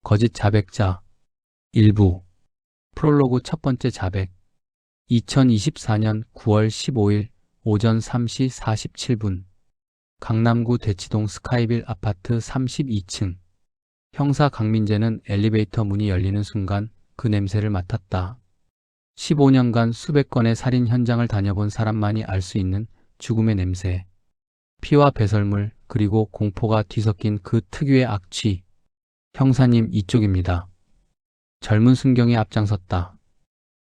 거짓 자백자 일부 프롤로그 첫 번째 자백 2024년 9월 15일 오전 3시 47분 강남구 대치동 스카이빌 아파트 32층 형사 강민재는 엘리베이터 문이 열리는 순간 그 냄새를 맡았다. 15년간 수백 건의 살인 현장을 다녀본 사람만이 알 수 있는 죽음의 냄새. 피와 배설물 그리고 공포가 뒤섞인 그 특유의 악취. 형사님 이쪽입니다. 젊은 순경이 앞장섰다.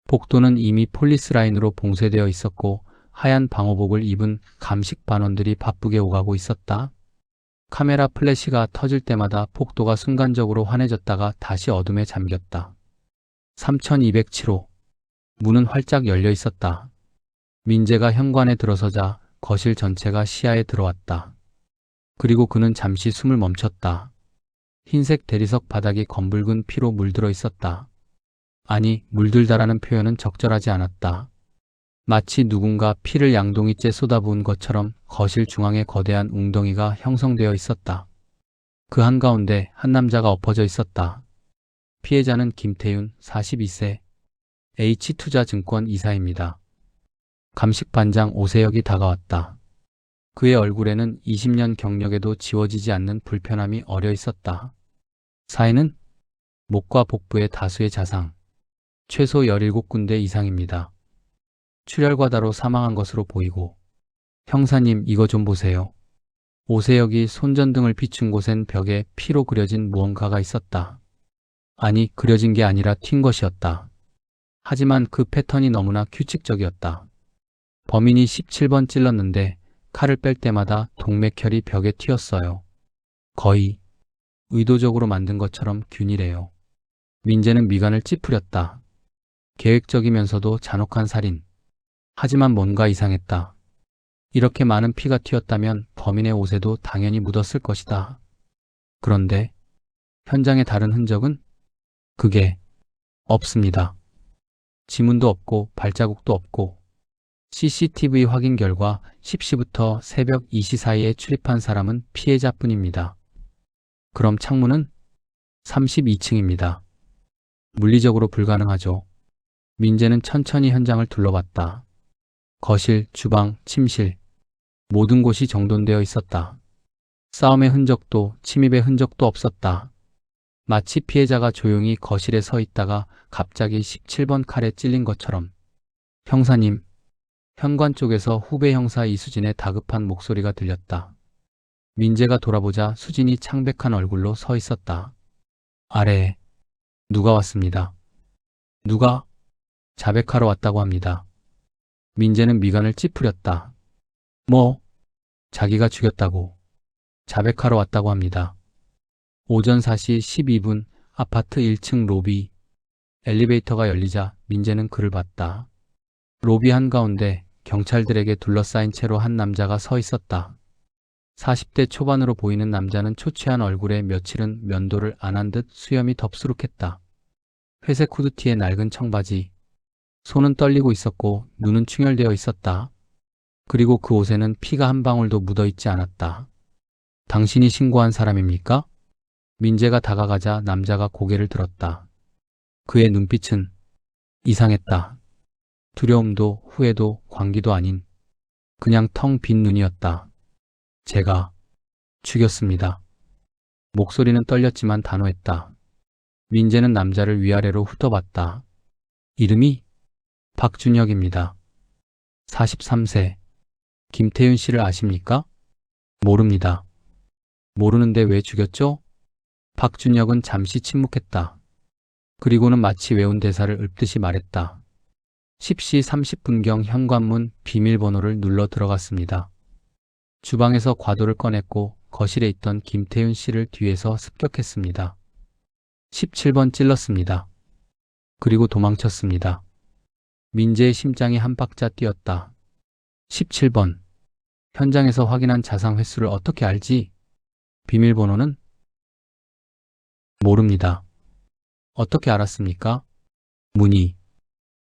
복도는 이미 폴리스 라인으로 봉쇄되어 있었고 하얀 방호복을 입은 감식 반원들이 바쁘게 오가고 있었다. 카메라 플래시가 터질 때마다 복도가 순간적으로 환해졌다가 다시 어둠에 잠겼다. 3207호. 문은 활짝 열려 있었다. 민재가 현관에 들어서자 거실 전체가 시야에 들어왔다. 그리고 그는 잠시 숨을 멈췄다. 흰색 대리석 바닥이 검붉은 피로 물들어 있었다. 아니, 물들다라는 표현은 적절하지 않았다. 마치 누군가 피를 양동이째 쏟아부은 것처럼 거실 중앙에 거대한 웅덩이가 형성되어 있었다. 그 한가운데 한 남자가 엎어져 있었다. 피해자는 김태윤 42세 H투자증권 이사입니다. 감식반장 오세혁이 다가왔다. 그의 얼굴에는 20년 경력에도 지워지지 않는 불편함이 어려 있었다. 사인은 목과 복부에 다수의 자상, 최소 17군데 이상입니다. 출혈과다로 사망한 것으로 보이고 형사님 이거 좀 보세요. 오세혁이 손전등을 비춘 곳엔 벽에 피로 그려진 무언가가 있었다. 아니, 그려진 게 아니라 튄 것이었다. 하지만 그 패턴이 너무나 규칙적이었다. 범인이 17번 찔렀는데 칼을 뺄 때마다 동맥혈이 벽에 튀었어요. 거의 의도적으로 만든 것처럼 균일해요. 민재는 미간을 찌푸렸다. 계획적이면서도 잔혹한 살인. 하지만 뭔가 이상했다. 이렇게 많은 피가 튀었다면 범인의 옷에도 당연히 묻었을 것이다. 그런데 현장의 다른 흔적은? 그게 없습니다. 지문도 없고 발자국도 없고 CCTV 확인 결과 10시부터 새벽 2시 사이에 출입한 사람은 피해자뿐입니다. 그럼 창문은? 32층입니다. 물리적으로 불가능하죠. 민재는 천천히 현장을 둘러봤다. 거실, 주방, 침실 모든 곳이 정돈되어 있었다. 싸움의 흔적도 침입의 흔적도 없었다. 마치 피해자가 조용히 거실에 서 있다가 갑자기 17번 칼에 찔린 것처럼. 형사님, 현관 쪽에서 후배 형사 이수진의 다급한 목소리가 들렸다. 민재가 돌아보자 수진이 창백한 얼굴로 서 있었다. 아래에 누가 왔습니다. 누가? 자백하러 왔다고 합니다. 민재는 미간을 찌푸렸다. 뭐? 자기가 죽였다고. 자백하러 왔다고 합니다. 오전 4시 12분 아파트 1층 로비. 엘리베이터가 열리자 민재는 그를 봤다. 로비 한가운데 경찰들에게 둘러싸인 채로 한 남자가 서 있었다. 40대 초반으로 보이는 남자는 초췌한 얼굴에 며칠은 면도를 안 한 듯 수염이 덥수룩했다. 회색 후드티에 낡은 청바지. 손은 떨리고 있었고 눈은 충혈되어 있었다. 그리고 그 옷에는 피가 한 방울도 묻어있지 않았다. 당신이 신고한 사람입니까? 민재가 다가가자 남자가 고개를 들었다. 그의 눈빛은 이상했다. 두려움도 후회도 광기도 아닌 그냥 텅 빈 눈이었다. 제가 죽였습니다. 목소리는 떨렸지만 단호했다. 민재는 남자를 위아래로 훑어봤다. 이름이? 박준혁입니다. 43세. 김태윤 씨를 아십니까? 모릅니다. 모르는데 왜 죽였죠? 박준혁은 잠시 침묵했다. 그리고는 마치 외운 대사를 읊듯이 말했다. 10시 30분경 현관문 비밀번호를 눌러 들어갔습니다. 주방에서 과도를 꺼냈고 거실에 있던 김태윤 씨를 뒤에서 습격했습니다. 17번 찔렀습니다. 그리고 도망쳤습니다. 민재의 심장이 한 박자 뛰었다. 17번. 현장에서 확인한 자상 횟수를 어떻게 알지? 비밀번호는? 모릅니다. 어떻게 알았습니까? 문이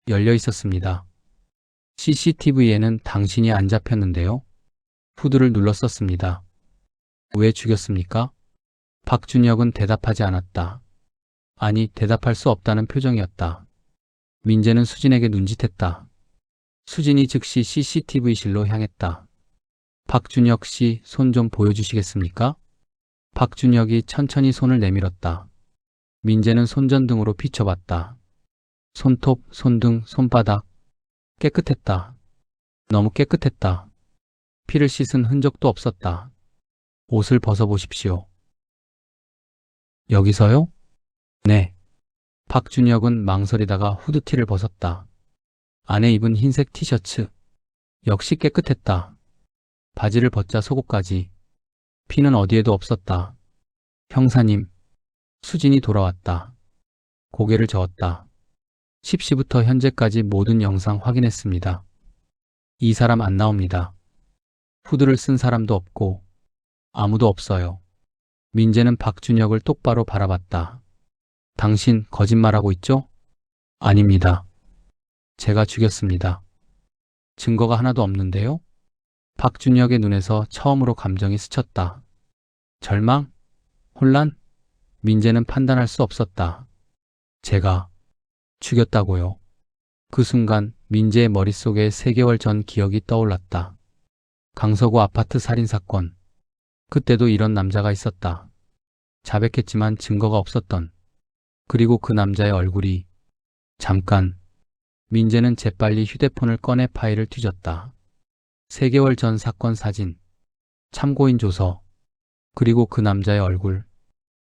열려 있었습니다. CCTV에는 당신이 안 잡혔는데요. 후드를 눌렀었습니다. 왜 죽였습니까? 박준혁은 대답하지 않았다. 아니, 대답할 수 없다는 표정이었다. 민재는 수진에게 눈짓했다. 수진이 즉시 CCTV실로 향했다. 박준혁 씨, 손 좀 보여주시겠습니까? 박준혁이 천천히 손을 내밀었다. 민재는 손전등으로 비춰봤다. 손톱, 손등, 손바닥. 깨끗했다. 너무 깨끗했다. 피를 씻은 흔적도 없었다. 옷을 벗어보십시오. 여기서요? 네. 박준혁은 망설이다가 후드티를 벗었다. 안에 입은 흰색 티셔츠. 역시 깨끗했다. 바지를 벗자 속옷까지. 피는 어디에도 없었다. 형사님, 수진이 돌아왔다. 고개를 저었다. 10시부터 현재까지 모든 영상 확인했습니다. 이 사람 안 나옵니다. 후드를 쓴 사람도 없고 아무도 없어요. 민재는 박준혁을 똑바로 바라봤다. 당신 거짓말하고 있죠? 아닙니다. 제가 죽였습니다. 증거가 하나도 없는데요? 박준혁의 눈에서 처음으로 감정이 스쳤다. 절망? 혼란? 민재는 판단할 수 없었다. 제가 죽였다고요. 그 순간 민재의 머릿속에 3개월 전 기억이 떠올랐다. 강서구 아파트 살인사건. 그때도 이런 남자가 있었다. 자백했지만 증거가 없었던. 그리고 그 남자의 얼굴이. 잠깐. 민재는 재빨리 휴대폰을 꺼내 파일을 뒤졌다. 3개월 전 사건 사진. 참고인 조서. 그리고 그 남자의 얼굴.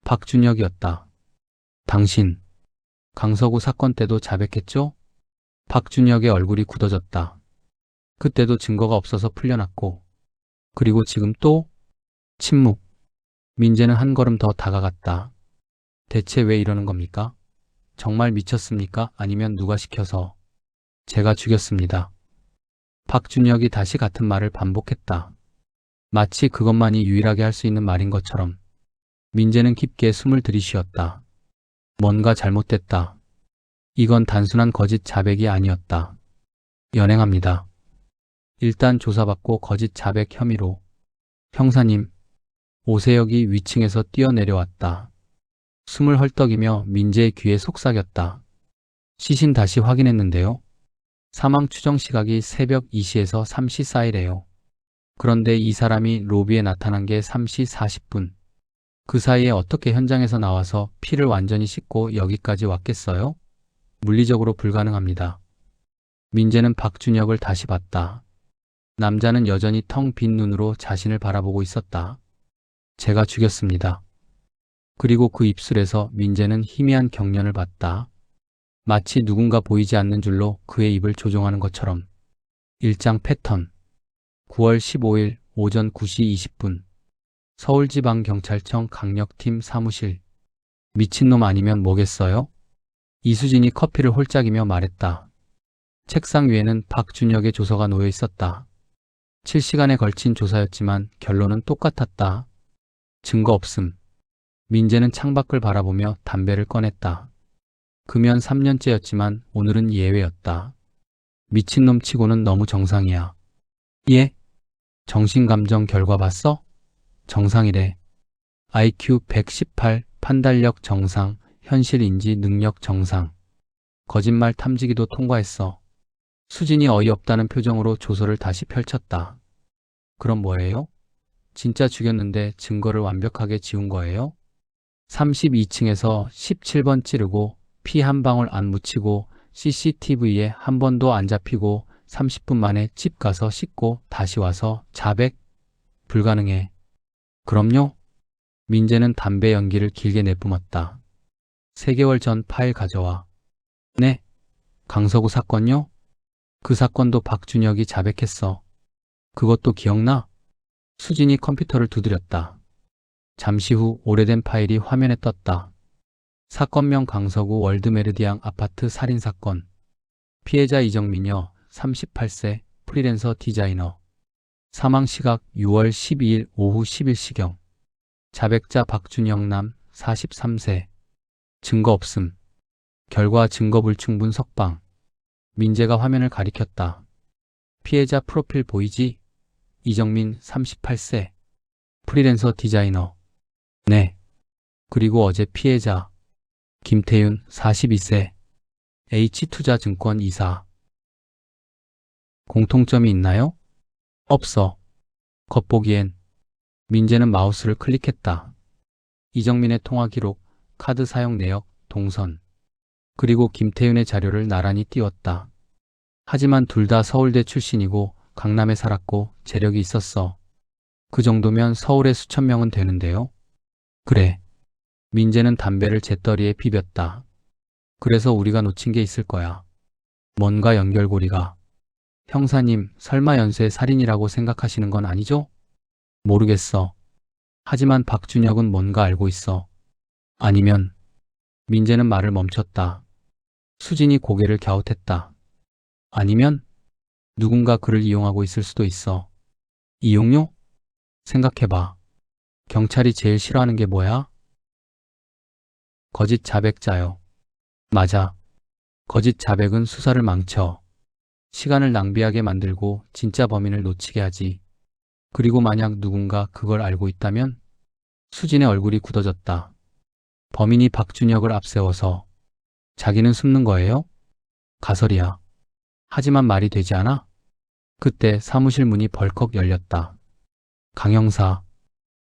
박준혁이었다. 당신, 강서구 사건 때도 자백했죠? 박준혁의 얼굴이 굳어졌다. 그때도 증거가 없어서 풀려났고, 그리고 지금 또? 침묵. 민재는 한 걸음 더 다가갔다. 대체 왜 이러는 겁니까? 정말 미쳤습니까? 아니면 누가 시켜서? 제가 죽였습니다. 박준혁이 다시 같은 말을 반복했다. 마치 그것만이 유일하게 할 수 있는 말인 것처럼. 민재는 깊게 숨을 들이쉬었다. 뭔가 잘못됐다. 이건 단순한 거짓 자백이 아니었다. 연행합니다. 일단 조사받고 거짓 자백 혐의로. 형사님, 오세혁이 위층에서 뛰어내려왔다. 숨을 헐떡이며 민재의 귀에 속삭였다. 시신 다시 확인했는데요. 사망 추정 시각이 새벽 2시에서 3시 사이래요. 그런데 이 사람이 로비에 나타난 게 3시 40분. 그 사이에 어떻게 현장에서 나와서 피를 완전히 씻고 여기까지 왔겠어요? 물리적으로 불가능합니다. 민재는 박준혁을 다시 봤다. 남자는 여전히 텅 빈 눈으로 자신을 바라보고 있었다. 제가 죽였습니다. 그리고 그 입술에서 민재는 희미한 경련을 봤다. 마치 누군가 보이지 않는 줄로 그의 입을 조종하는 것처럼. 일장 패턴. 9월 15일 오전 9시 20분. 서울지방경찰청 강력팀 사무실. 미친놈 아니면 뭐겠어요? 이수진이 커피를 홀짝이며 말했다. 책상 위에는 박준혁의 조서가 놓여 있었다. 7시간에 걸친 조사였지만 결론은 똑같았다. 증거 없음. 민재는 창밖을 바라보며 담배를 꺼냈다. 금연 3년째였지만 오늘은 예외였다. 미친놈 치고는 너무 정상이야. 예? 정신감정 결과 봤어? 정상이래. IQ 118, 판단력 정상, 현실인지 능력 정상. 거짓말 탐지기도 통과했어. 수진이 어이없다는 표정으로 조서를 다시 펼쳤다. 그럼 뭐예요? 진짜 죽였는데 증거를 완벽하게 지운 거예요? 32층에서 17번 찌르고 피 한 방울 안 묻히고 CCTV에 한 번도 안 잡히고 30분 만에 집 가서 씻고 다시 와서 자백? 불가능해. 그럼요? 민재는 담배 연기를 길게 내뿜었다. 3개월 전 파일 가져와. 네? 강서구 사건요? 그 사건도 박준혁이 자백했어. 그것도 기억나? 수진이 컴퓨터를 두드렸다. 잠시 후 오래된 파일이 화면에 떴다. 사건명 강서구 월드메르디앙 아파트 살인사건. 피해자 이정민여 38세 프리랜서 디자이너. 사망시각 6월 12일 오후 11시경. 자백자 박준혁 남 43세. 증거 없음. 결과 증거 불충분 석방. 민재가 화면을 가리켰다. 피해자 프로필 보이지? 이정민 38세. 프리랜서 디자이너. 네. 그리고 어제 피해자. 김태윤 42세 H투자증권 이사. 공통점이 있나요? 없어. 겉보기엔. 민재는 마우스를 클릭했다. 이정민의 통화 기록, 카드 사용 내역, 동선. 그리고 김태윤의 자료를 나란히 띄웠다. 하지만 둘 다 서울대 출신이고 강남에 살았고 재력이 있었어. 그 정도면 서울에 수천 명은 되는데요. 그래. 민재는 담배를 재떨이에 비볐다. 그래서 우리가 놓친 게 있을 거야. 뭔가 연결고리가. 형사님, 설마 연쇄 살인이라고 생각하시는 건 아니죠? 모르겠어. 하지만 박준혁은 뭔가 알고 있어. 아니면. 민재는 말을 멈췄다. 수진이 고개를 갸웃했다. 아니면 누군가 그를 이용하고 있을 수도 있어. 이용료? 생각해봐. 경찰이 제일 싫어하는 게 뭐야? 거짓 자백자요. 맞아. 거짓 자백은 수사를 망쳐. 시간을 낭비하게 만들고 진짜 범인을 놓치게 하지. 그리고 만약 누군가 그걸 알고 있다면? 수진의 얼굴이 굳어졌다. 범인이 박준혁을 앞세워서 자기는 숨는 거예요? 가설이야. 하지만 말이 되지 않아? 그때 사무실 문이 벌컥 열렸다. 강 형사,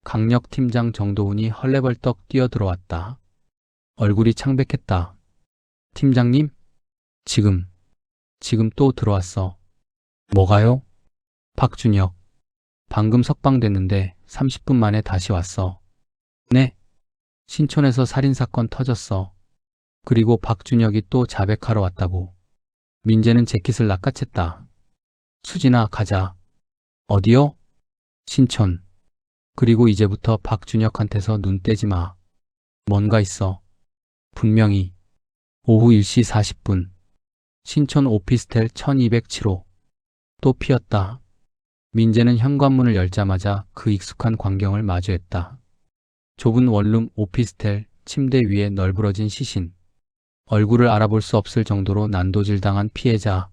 강력팀장 정도훈이 헐레벌떡 뛰어들어왔다. 얼굴이 창백했다. 팀장님? 지금 또 들어왔어. 뭐가요? 박준혁. 방금 석방됐는데 30분 만에 다시 왔어. 네. 신촌에서 살인사건 터졌어. 그리고 박준혁이 또 자백하러 왔다고. 민재는 재킷을 낚아챘다. 수진아, 가자. 어디요? 신촌. 그리고 이제부터 박준혁한테서 눈 떼지 마. 뭔가 있어. 분명히. 오후 1시 40분. 신촌 오피스텔 1207호. 또 피었다. 민재는 현관문을 열자마자 그 익숙한 광경을 마주했다. 좁은 원룸 오피스텔, 침대 위에 널브러진 시신. 얼굴을 알아볼 수 없을 정도로 난도질당한 피해자.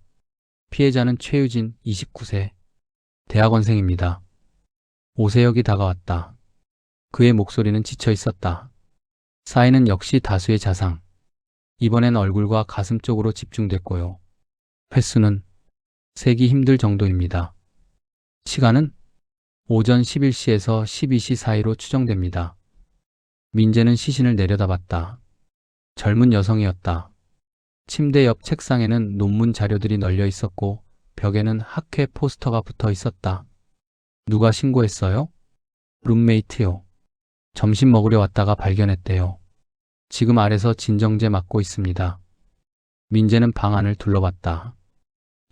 피해자는 최유진 29세. 대학원생입니다. 오세혁이 다가왔다. 그의 목소리는 지쳐 있었다. 사인은 역시 다수의 자상. 이번엔 얼굴과 가슴 쪽으로 집중됐고요. 횟수는 세기 힘들 정도입니다. 시간은 오전 11시에서 12시 사이로 추정됩니다. 민재는 시신을 내려다봤다. 젊은 여성이었다. 침대 옆 책상에는 논문 자료들이 널려 있었고 벽에는 학회 포스터가 붙어 있었다. 누가 신고했어요? 룸메이트요. 점심 먹으려 왔다가 발견했대요. 지금 아래서 진정제 맞고 있습니다. 민재는 방 안을 둘러봤다.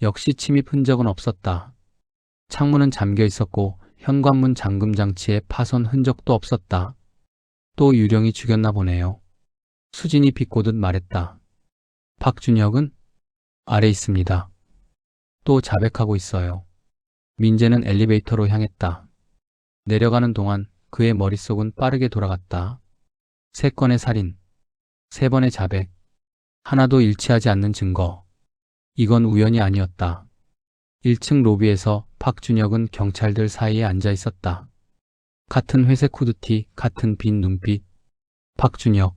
역시 침입 흔적은 없었다. 창문은 잠겨 있었고 현관문 잠금 장치에 파손 흔적도 없었다. 또 유령이 죽였나 보네요. 수진이 비꼬듯 말했다. 박준혁은? 아래 있습니다. 또 자백하고 있어요. 민재는 엘리베이터로 향했다. 내려가는 동안 그의 머릿속은 빠르게 돌아갔다. 3건의 살인, 3번의 자백, 하나도 일치하지 않는 증거. 이건 우연이 아니었다. 1층 로비에서 박준혁은 경찰들 사이에 앉아 있었다. 같은 회색 후드티, 같은 빈 눈빛. 박준혁.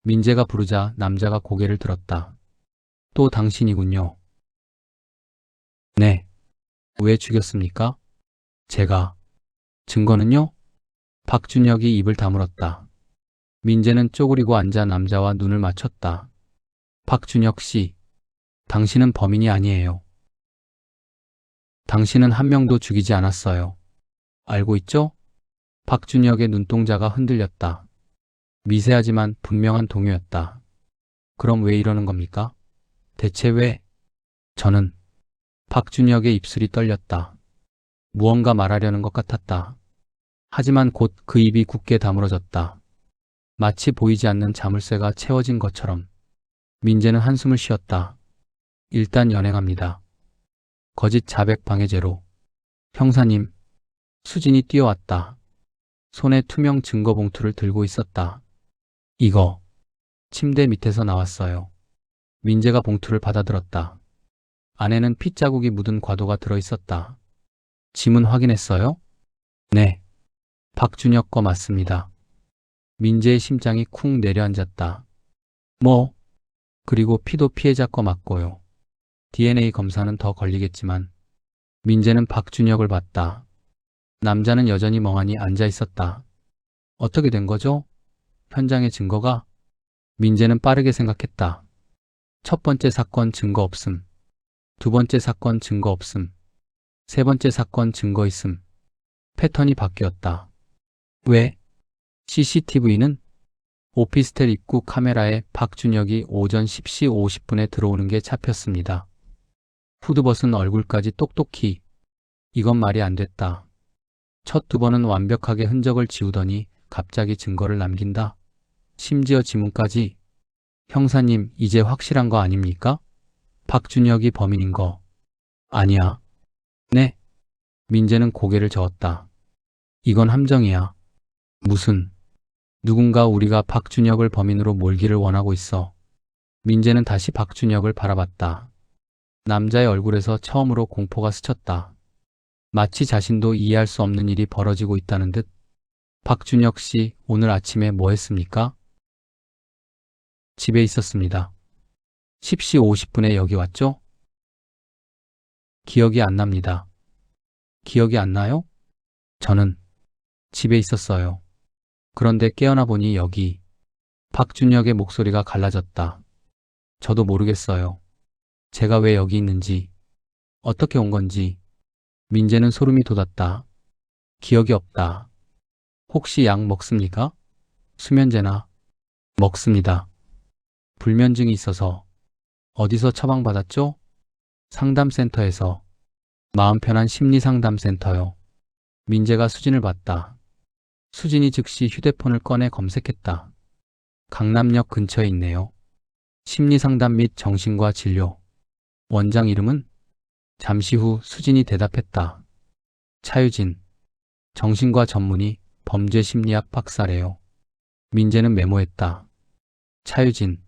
민재가 부르자 남자가 고개를 들었다. 또 당신이군요. 네. 왜 죽였습니까? 제가. 증거는요? 박준혁이 입을 다물었다. 민재는 쪼그리고 앉아 남자와 눈을 맞췄다. 박준혁 씨, 당신은 범인이 아니에요. 당신은 한 명도 죽이지 않았어요. 알고 있죠? 박준혁의 눈동자가 흔들렸다. 미세하지만 분명한 동요였다. 그럼 왜 이러는 겁니까? 대체 왜? 저는. 박준혁의 입술이 떨렸다. 무언가 말하려는 것 같았다. 하지만 곧 그 입이 굳게 다물어졌다. 마치 보이지 않는 자물쇠가 채워진 것처럼. 민재는 한숨을 쉬었다. 일단 연행합니다. 거짓 자백 방해죄로. 형사님. 수진이 뛰어왔다. 손에 투명 증거 봉투를 들고 있었다. 이거. 침대 밑에서 나왔어요. 민재가 봉투를 받아들었다. 안에는 핏자국이 묻은 과도가 들어있었다. 지문 확인했어요? 네. 박준혁 거 맞습니다. 민재의 심장이 쿵 내려앉았다. 뭐, 그리고 피도 피해자 거 맞고요. DNA 검사는 더 걸리겠지만 민재는 박준혁을 봤다. 남자는 여전히 멍하니 앉아 있었다. 어떻게 된 거죠? 현장의 증거가? 민재는 빠르게 생각했다. 첫 번째 사건 증거 없음. 두 번째 사건 증거 없음. 세 번째 사건 증거 있음. 패턴이 바뀌었다. 왜? CCTV는 오피스텔 입구 카메라에 박준혁이 오전 10시 50분에 들어오는 게 잡혔습니다. 후드벗은 얼굴까지 똑똑히. 이건 말이 안 됐다. 첫 두 번은 완벽하게 흔적을 지우더니 갑자기 증거를 남긴다. 심지어 지문까지. 형사님, 이제 확실한 거 아닙니까? 박준혁이 범인인 거. 아니야. 네. 민재는 고개를 저었다. 이건 함정이야. 무슨? 누군가 우리가 박준혁을 범인으로 몰기를 원하고 있어. 민재는 다시 박준혁을 바라봤다. 남자의 얼굴에서 처음으로 공포가 스쳤다. 마치 자신도 이해할 수 없는 일이 벌어지고 있다는 듯. 박준혁 씨, 오늘 아침에 뭐 했습니까? 집에 있었습니다. 10시 50분에 여기 왔죠? 기억이 안 납니다. 기억이 안 나요? 저는 집에 있었어요. 그런데 깨어나 보니 여기. 박준혁의 목소리가 갈라졌다. 저도 모르겠어요. 제가 왜 여기 있는지, 어떻게 온 건지. 민재는 소름이 돋았다. 기억이 없다. 혹시 약 먹습니까? 수면제나. 먹습니다. 불면증이 있어서. 어디서 처방받았죠? 상담센터에서. 마음 편한 심리상담센터요. 민재가 수진을 봤다. 수진이 즉시 휴대폰을 꺼내 검색했다. 강남역 근처에 있네요. 심리상담 및 정신과 진료. 원장 이름은? 잠시 후 수진이 대답했다. 차유진. 정신과 전문의, 범죄심리학 박사래요. 민재는 메모했다. 차유진.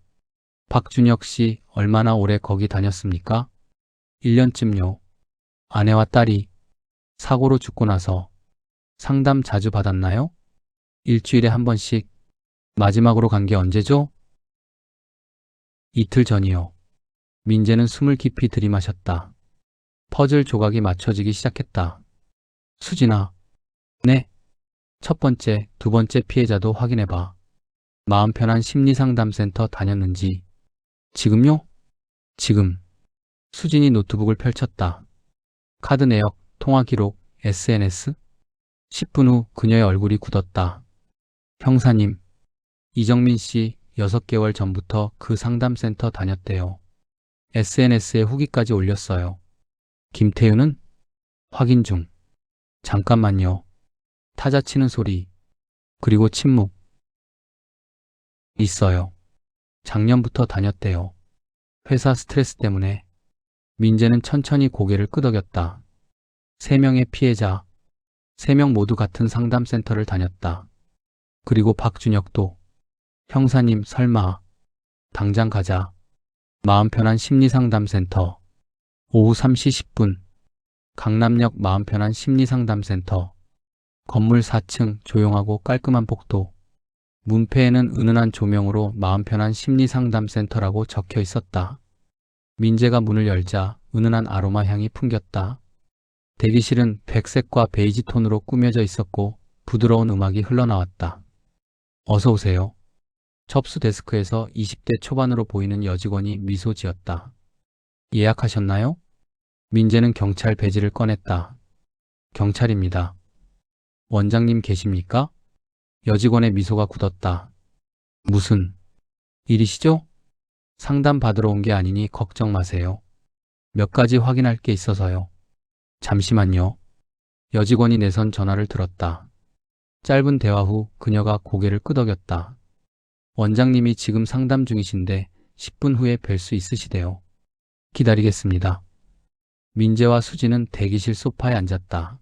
박준혁 씨 얼마나 오래 거기 다녔습니까? 1년쯤요. 아내와 딸이 사고로 죽고 나서. 상담 자주 받았나요? 일주일에 한 번씩. 마지막으로 간 게 언제죠? 이틀 전이요. 민재는 숨을 깊이 들이마셨다. 퍼즐 조각이 맞춰지기 시작했다. 수진아. 네. 첫 번째, 두 번째 피해자도 확인해봐. 마음 편한 심리상담센터 다녔는지. 지금요? 지금. 수진이 노트북을 펼쳤다. 카드 내역, 통화 기록, SNS. 10분 후 그녀의 얼굴이 굳었다. 형사님, 이정민 씨 6개월 전부터 그 상담센터 다녔대요. SNS에 후기까지 올렸어요. 김태윤은? 확인 중. 잠깐만요. 타자 치는 소리. 그리고 침묵. 있어요. 작년부터 다녔대요. 회사 스트레스 때문에. 민재는 천천히 고개를 끄덕였다. 3명의 피해자. 3명 모두 같은 상담센터를 다녔다. 그리고 박준혁도. 형사님, 설마. 당장 가자. 마음 편한 심리상담센터. 오후 3시 10분. 강남역 마음 편한 심리상담센터. 건물 4층 조용하고 깔끔한 복도. 문패에는 은은한 조명으로 마음 편한 심리상담센터라고 적혀 있었다. 민재가 문을 열자 은은한 아로마 향이 풍겼다. 대기실은 백색과 베이지 톤으로 꾸며져 있었고 부드러운 음악이 흘러나왔다. 어서 오세요. 접수 데스크에서 20대 초반으로 보이는 여직원이 미소 지었다. 예약하셨나요? 민재는 경찰 배지를 꺼냈다. 경찰입니다. 원장님 계십니까? 여직원의 미소가 굳었다. 무슨 일이시죠? 상담 받으러 온 게 아니니 걱정 마세요. 몇 가지 확인할 게 있어서요. 잠시만요. 여직원이 내선 전화를 들었다. 짧은 대화 후 그녀가 고개를 끄덕였다. 원장님이 지금 상담 중이신데 10분 후에 뵐 수 있으시대요. 기다리겠습니다. 민재와 수진은 대기실 소파에 앉았다.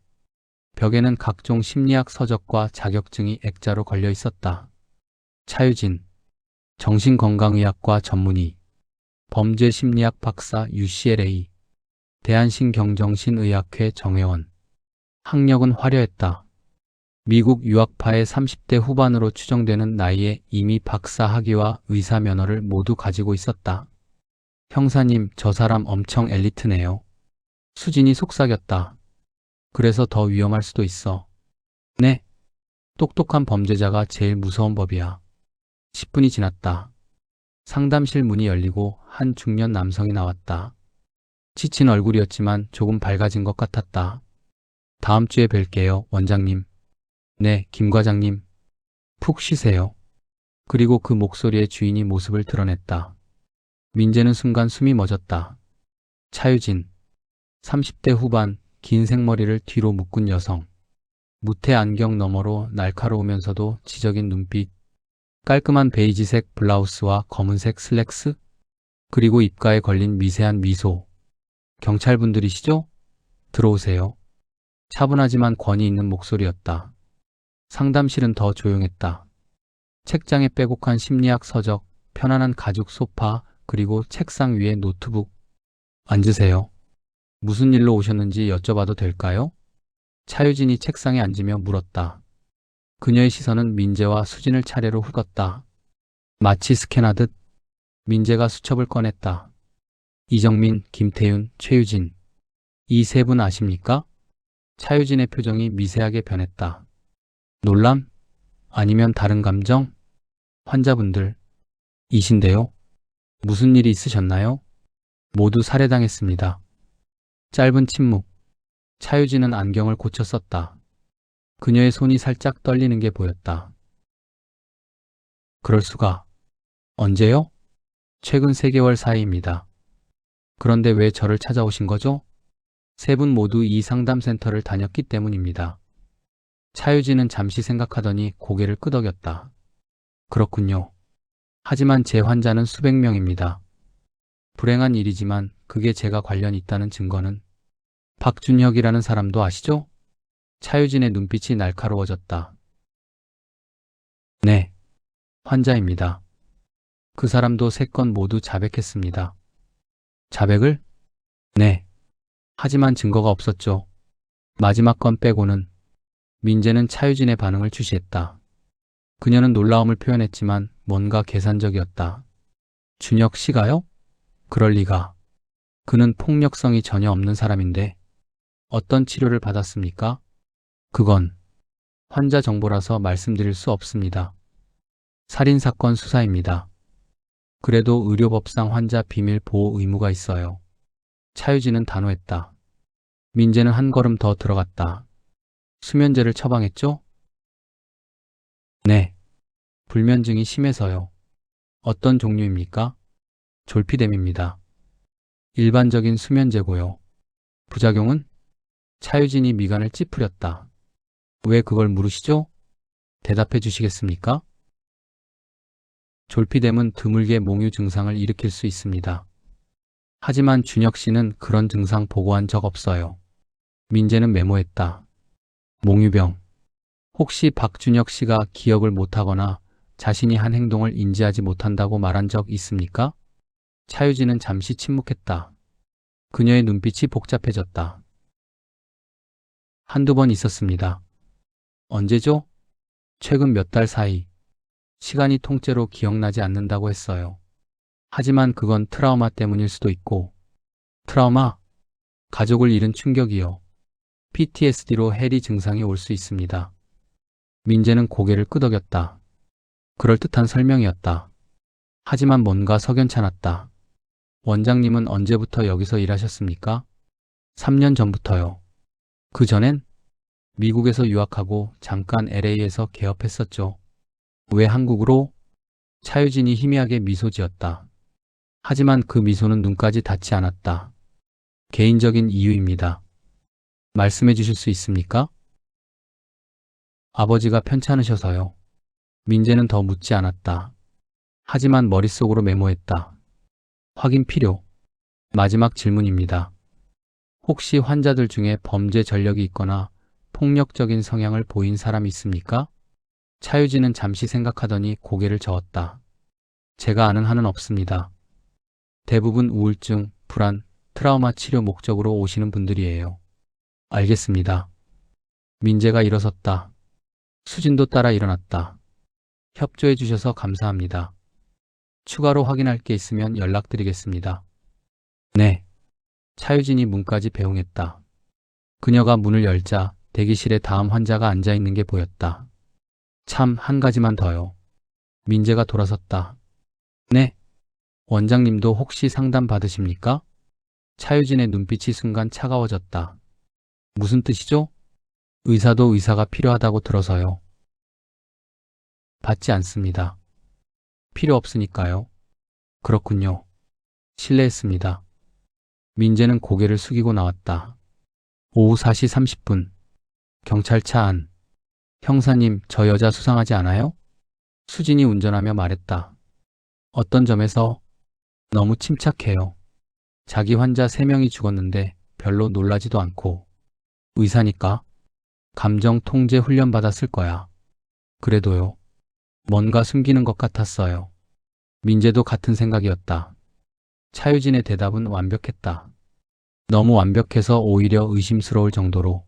벽에는 각종 심리학 서적과 자격증이 액자로 걸려 있었다. 차유진, 정신건강의학과 전문의, 범죄심리학 박사 UCLA, 대한신경정신의학회 정회원. 학력은 화려했다. 미국 유학파의 30대 후반으로 추정되는 나이에 이미 박사 학위와 의사 면허를 모두 가지고 있었다. 형사님, 저 사람 엄청 엘리트네요. 수진이 속삭였다. 그래서 더 위험할 수도 있어. 네. 똑똑한 범죄자가 제일 무서운 법이야. 10분이 지났다. 상담실 문이 열리고 한 중년 남성이 나왔다. 지친 얼굴이었지만 조금 밝아진 것 같았다. 다음 주에 뵐게요, 원장님. 네, 김 과장님. 푹 쉬세요. 그리고 그 목소리의 주인이 모습을 드러냈다. 민재는 순간 숨이 멎었다. 차유진. 30대 후반, 긴 생머리를 뒤로 묶은 여성. 무태 안경 너머로 날카로우면서도 지적인 눈빛. 깔끔한 베이지색 블라우스와 검은색 슬랙스. 그리고 입가에 걸린 미세한 미소. 경찰분들이시죠? 들어오세요. 차분하지만 권위 있는 목소리였다. 상담실은 더 조용했다. 책장에 빼곡한 심리학 서적, 편안한 가죽 소파, 그리고 책상 위에 노트북. 앉으세요. 무슨 일로 오셨는지 여쭤봐도 될까요? 차유진이 책상에 앉으며 물었다. 그녀의 시선은 민재와 수진을 차례로 훑었다. 마치 스캔하듯. 민재가 수첩을 꺼냈다. 이정민, 김태윤, 최유진. 이 세 분 아십니까? 차유진의 표정이 미세하게 변했다. 놀람? 아니면 다른 감정? 환자분들. 이신데요. 무슨 일이 있으셨나요? 모두 살해당했습니다. 짧은 침묵. 차유진은 안경을 고쳐 썼다. 그녀의 손이 살짝 떨리는 게 보였다. 그럴 수가. 언제요? 최근 3개월 사이입니다. 그런데 왜 저를 찾아오신 거죠? 세 분 모두 이 상담센터를 다녔기 때문입니다. 차유진은 잠시 생각하더니 고개를 끄덕였다. 그렇군요. 하지만 제 환자는 수백 명입니다. 불행한 일이지만 그게 제가 관련 있다는 증거는. 박준혁이라는 사람도 아시죠? 차유진의 눈빛이 날카로워졌다. 네, 환자입니다. 그 사람도 3건 모두 자백했습니다. 자백을? 네. 하지만 증거가 없었죠. 마지막 건 빼고는. 민재는 차유진의 반응을 주시했다. 그녀는 놀라움을 표현했지만 뭔가 계산적이었다. 준혁 씨가요? 그럴 리가. 그는 폭력성이 전혀 없는 사람인데 어떤 치료를 받았습니까? 그건 환자 정보라서 말씀드릴 수 없습니다. 살인사건 수사입니다. 그래도 의료법상 환자 비밀 보호 의무가 있어요. 차유진은 단호했다. 민재는 한 걸음 더 들어갔다. 수면제를 처방했죠? 네. 불면증이 심해서요. 어떤 종류입니까? 졸피뎀입니다. 일반적인 수면제고요. 부작용은? 차유진이 미간을 찌푸렸다. 왜 그걸 물으시죠? 대답해 주시겠습니까? 졸피뎀은 드물게 몽유 증상을 일으킬 수 있습니다. 하지만 준혁 씨는 그런 증상 보고한 적 없어요. 민재는 메모했다. 몽유병. 혹시 박준혁 씨가 기억을 못하거나 자신이 한 행동을 인지하지 못한다고 말한 적 있습니까? 차유진은 잠시 침묵했다. 그녀의 눈빛이 복잡해졌다. 한두 번 있었습니다. 언제죠? 최근 몇 달 사이. 시간이 통째로 기억나지 않는다고 했어요. 하지만 그건 트라우마 때문일 수도 있고. 트라우마? 가족을 잃은 충격이요. PTSD로 해리 증상이 올 수 있습니다. 민재는 고개를 끄덕였다. 그럴듯한 설명이었다. 하지만 뭔가 석연찮았다. 원장님은 언제부터 여기서 일하셨습니까? 3년 전부터요. 그 전엔 미국에서 유학하고 잠깐 LA에서 개업했었죠. 왜 한국으로? 차유진이 희미하게 미소 지었다. 하지만 그 미소는 눈까지 닿지 않았다. 개인적인 이유입니다. 말씀해 주실 수 있습니까? 아버지가 편찮으셔서요. 민재는 더 묻지 않았다. 하지만 머릿속으로 메모했다. 확인 필요. 마지막 질문입니다. 혹시 환자들 중에 범죄 전력이 있거나 폭력적인 성향을 보인 사람이 있습니까? 차유진은 잠시 생각하더니 고개를 저었다. 제가 아는 한은 없습니다. 대부분 우울증, 불안, 트라우마 치료 목적으로 오시는 분들이에요. 알겠습니다. 민재가 일어섰다. 수진도 따라 일어났다. 협조해 주셔서 감사합니다. 추가로 확인할 게 있으면 연락드리겠습니다. 네. 차유진이 문까지 배웅했다. 그녀가 문을 열자 대기실에 다음 환자가 앉아 있는 게 보였다. 참, 한 가지만 더요. 민재가 돌아섰다. 네. 원장님도 혹시 상담 받으십니까? 차유진의 눈빛이 순간 차가워졌다. 무슨 뜻이죠? 의사도 의사가 필요하다고 들어서요. 받지 않습니다. 필요 없으니까요. 그렇군요. 실례했습니다. 민재는 고개를 숙이고 나왔다. 오후 4시 30분. 경찰차 안. 형사님, 저 여자 수상하지 않아요? 수진이 운전하며 말했다. 어떤 점에서? 너무 침착해요. 자기 환자 3명이 죽었는데 별로 놀라지도 않고. 의사니까. 감정 통제 훈련 받았을 거야. 그래도요. 뭔가 숨기는 것 같았어요. 민재도 같은 생각이었다. 차유진의 대답은 완벽했다. 너무 완벽해서 오히려 의심스러울 정도로.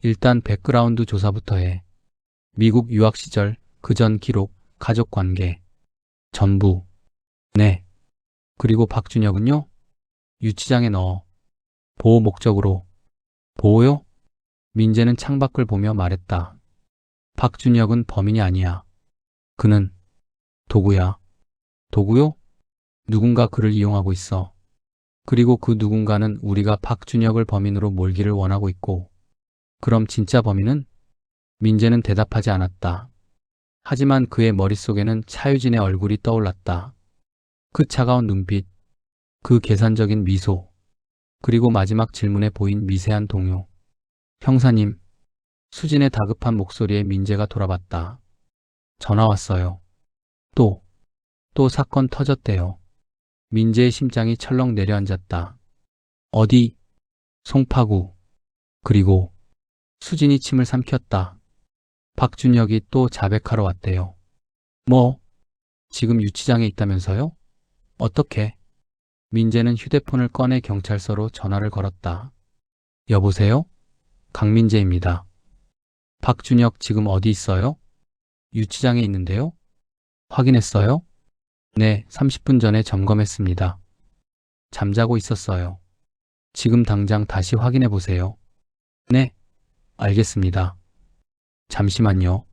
일단 백그라운드 조사부터 해. 미국 유학 시절, 그전 기록, 가족 관계. 전부. 네. 그리고 박준혁은요? 유치장에 넣어. 보호 목적으로. 보호요? 민재는 창밖을 보며 말했다. 박준혁은 범인이 아니야. 그는 도구야. 도구요? 누군가 그를 이용하고 있어. 그리고 그 누군가는 우리가 박준혁을 범인으로 몰기를 원하고 있고. 그럼 진짜 범인은? 민재는 대답하지 않았다. 하지만 그의 머릿속에는 차유진의 얼굴이 떠올랐다. 그 차가운 눈빛, 그 계산적인 미소, 그리고 마지막 질문에 보인 미세한 동요. 형사님, 수진의 다급한 목소리에 민재가 돌아봤다. 전화 왔어요. 또 사건 터졌대요. 민재의 심장이 철렁 내려앉았다. 어디? 송파구. 그리고 수진이 침을 삼켰다. 박준혁이 또 자백하러 왔대요. 뭐? 지금 유치장에 있다면서요? 어떻게? 민재는 휴대폰을 꺼내 경찰서로 전화를 걸었다. 여보세요? 강민재입니다. 박준혁 지금 어디 있어요? 유치장에 있는데요? 확인했어요? 네, 30분 전에 점검했습니다. 잠자고 있었어요. 지금 당장 다시 확인해 보세요. 네, 알겠습니다. 잠시만요.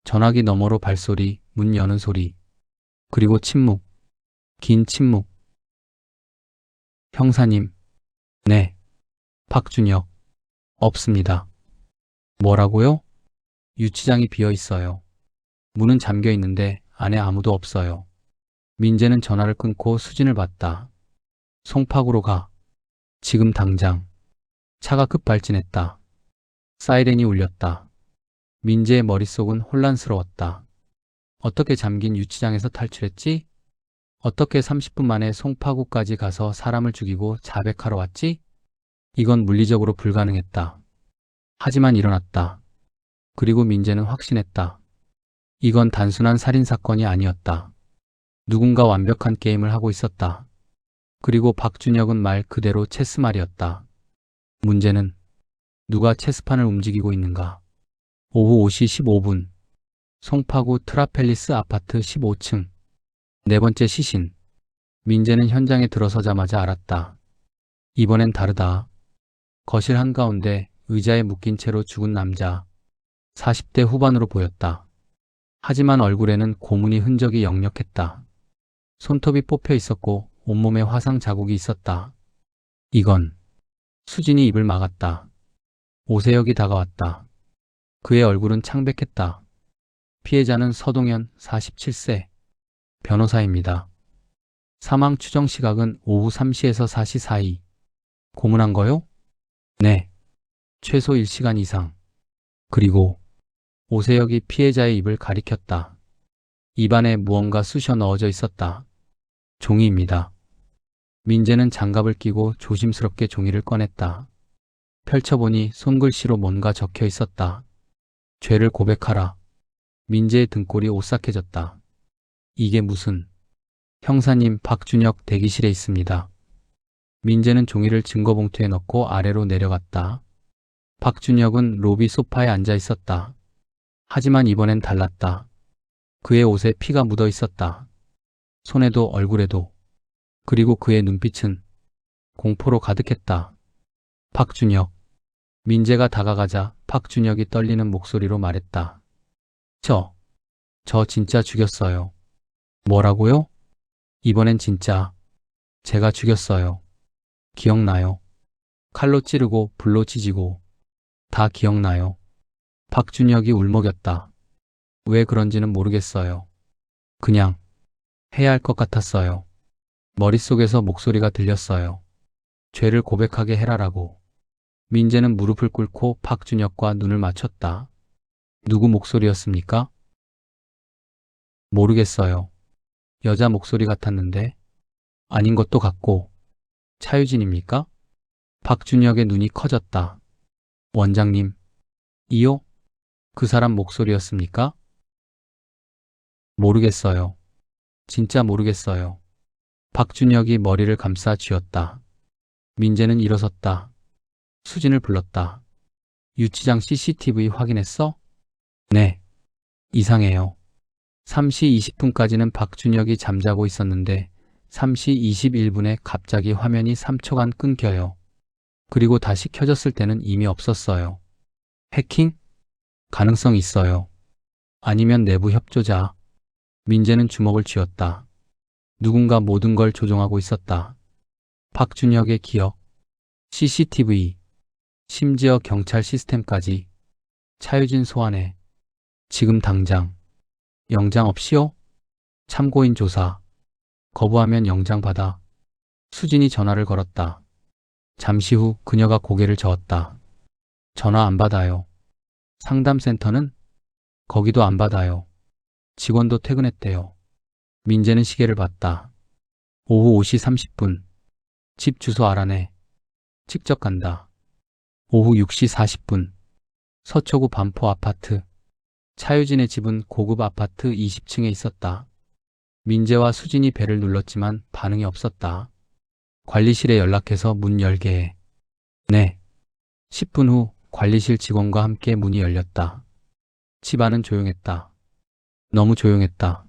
전화기 너머로 발소리, 문 여는 소리. 그리고 침묵. 긴 침묵. 형사님. 네. 박준혁. 없습니다. 뭐라고요? 유치장이 비어 있어요. 문은 잠겨 있는데 안에 아무도 없어요. 민재는 전화를 끊고 수진을 봤다. 송파구로 가. 지금 당장. 차가 급발진했다. 사이렌이 울렸다. 민재의 머릿속은 혼란스러웠다. 어떻게 잠긴 유치장에서 탈출했지? 어떻게 30분 만에 송파구까지 가서 사람을 죽이고 자백하러 왔지? 이건 물리적으로 불가능했다. 하지만 일어났다. 그리고 민재는 확신했다. 이건 단순한 살인사건이 아니었다. 누군가 완벽한 게임을 하고 있었다. 그리고 박준혁은 말 그대로 체스말이었다. 문제는 누가 체스판을 움직이고 있는가? 오후 5시 15분. 송파구 트라펠리스 아파트 15층. 네 번째 시신. 민재는 현장에 들어서자마자 알았다. 이번엔 다르다. 거실 한가운데 의자에 묶인 채로 죽은 남자. 40대 후반으로 보였다. 하지만 얼굴에는 고문이 흔적이 역력했다. 손톱이 뽑혀 있었고 온몸에 화상 자국이 있었다. 이건 수진이 입을 막았다. 오세혁이 다가왔다. 그의 얼굴은 창백했다. 피해자는 서동현 47세 변호사입니다. 사망 추정 시각은 오후 3시에서 4시 사이. 고문한 거요? 네. 최소 1시간 이상. 그리고 오세혁이 피해자의 입을 가리켰다. 입안에 무언가 쑤셔 넣어져 있었다. 종이입니다. 민재는 장갑을 끼고 조심스럽게 종이를 꺼냈다. 펼쳐보니 손글씨로 뭔가 적혀 있었다. 죄를 고백하라. 민재의 등골이 오싹해졌다. 이게 무슨... 형사님, 박준혁 대기실에 있습니다. 민재는 종이를 증거봉투에 넣고 아래로 내려갔다. 박준혁은 로비 소파에 앉아 있었다. 하지만 이번엔 달랐다. 그의 옷에 피가 묻어 있었다. 손에도 얼굴에도. 그리고 그의 눈빛은 공포로 가득했다. 박준혁. 민재가 다가가자 박준혁이 떨리는 목소리로 말했다. 저 진짜 죽였어요. 뭐라고요? 이번엔 진짜 제가 죽였어요. 기억나요? 칼로 찌르고 불로 지지고 다 기억나요. 박준혁이 울먹였다. 왜 그런지는 모르겠어요. 그냥 해야 할 것 같았어요. 머릿속에서 목소리가 들렸어요. 죄를 고백하게 해라라고. 민재는 무릎을 꿇고 박준혁과 눈을 맞췄다. 누구 목소리였습니까? 모르겠어요. 여자 목소리 같았는데 아닌 것도 같고. 차유진입니까? 박준혁의 눈이 커졌다. 원장님, 이요? 그 사람 목소리였습니까? 모르겠어요. 진짜 모르겠어요. 박준혁이 머리를 감싸 쥐었다. 민재는 일어섰다. 수진을 불렀다. 유치장 CCTV 확인했어? 네. 이상해요. 3시 20분까지는 박준혁이 잠자고 있었는데 3시 21분에 갑자기 화면이 3초간 끊겨요. 그리고 다시 켜졌을 때는 이미 없었어요. 해킹? 가능성 있어요. 아니면 내부 협조자. 민재는 주먹을 쥐었다. 누군가 모든 걸 조종하고 있었다. 박준혁의 기억, CCTV, 심지어 경찰 시스템까지. 차유진 소환해. 지금 당장. 영장 없이요? 참고인 조사. 거부하면 영장 받아. 수진이 전화를 걸었다. 잠시 후 그녀가 고개를 저었다. 전화 안 받아요. 상담센터는? 거기도 안 받아요. 직원도 퇴근했대요. 민재는 시계를 봤다. 오후 5시 30분. 집 주소 알아내. 직접 간다. 오후 6시 40분. 서초구 반포 아파트. 차유진의 집은 고급 아파트 20층에 있었다. 민재와 수진이 벨을 눌렀지만 반응이 없었다. 관리실에 연락해서 문 열게 해. 네. 10분 후 관리실 직원과 함께 문이 열렸다. 집 안은 조용했다. 너무 조용했다.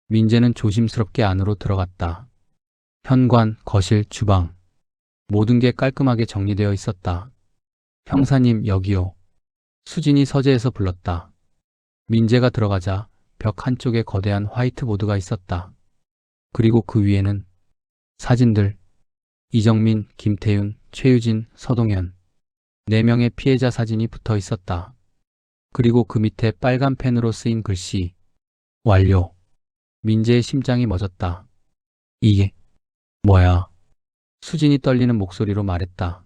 민재는 조심스럽게 안으로 들어갔다. 현관, 거실, 주방. 모든 게 깔끔하게 정리되어 있었다. 형사님, 여기요. 수진이 서재에서 불렀다. 민재가 들어가자 벽 한쪽에 거대한 화이트보드가 있었다. 그리고 그 위에는 사진들. 이정민, 김태윤, 최유진, 서동현. 4명의 피해자 사진이 붙어 있었다. 그리고 그 밑에 빨간 펜으로 쓰인 글씨. 완료. 민재의 심장이 멎었다. 이게 뭐야? 수진이 떨리는 목소리로 말했다.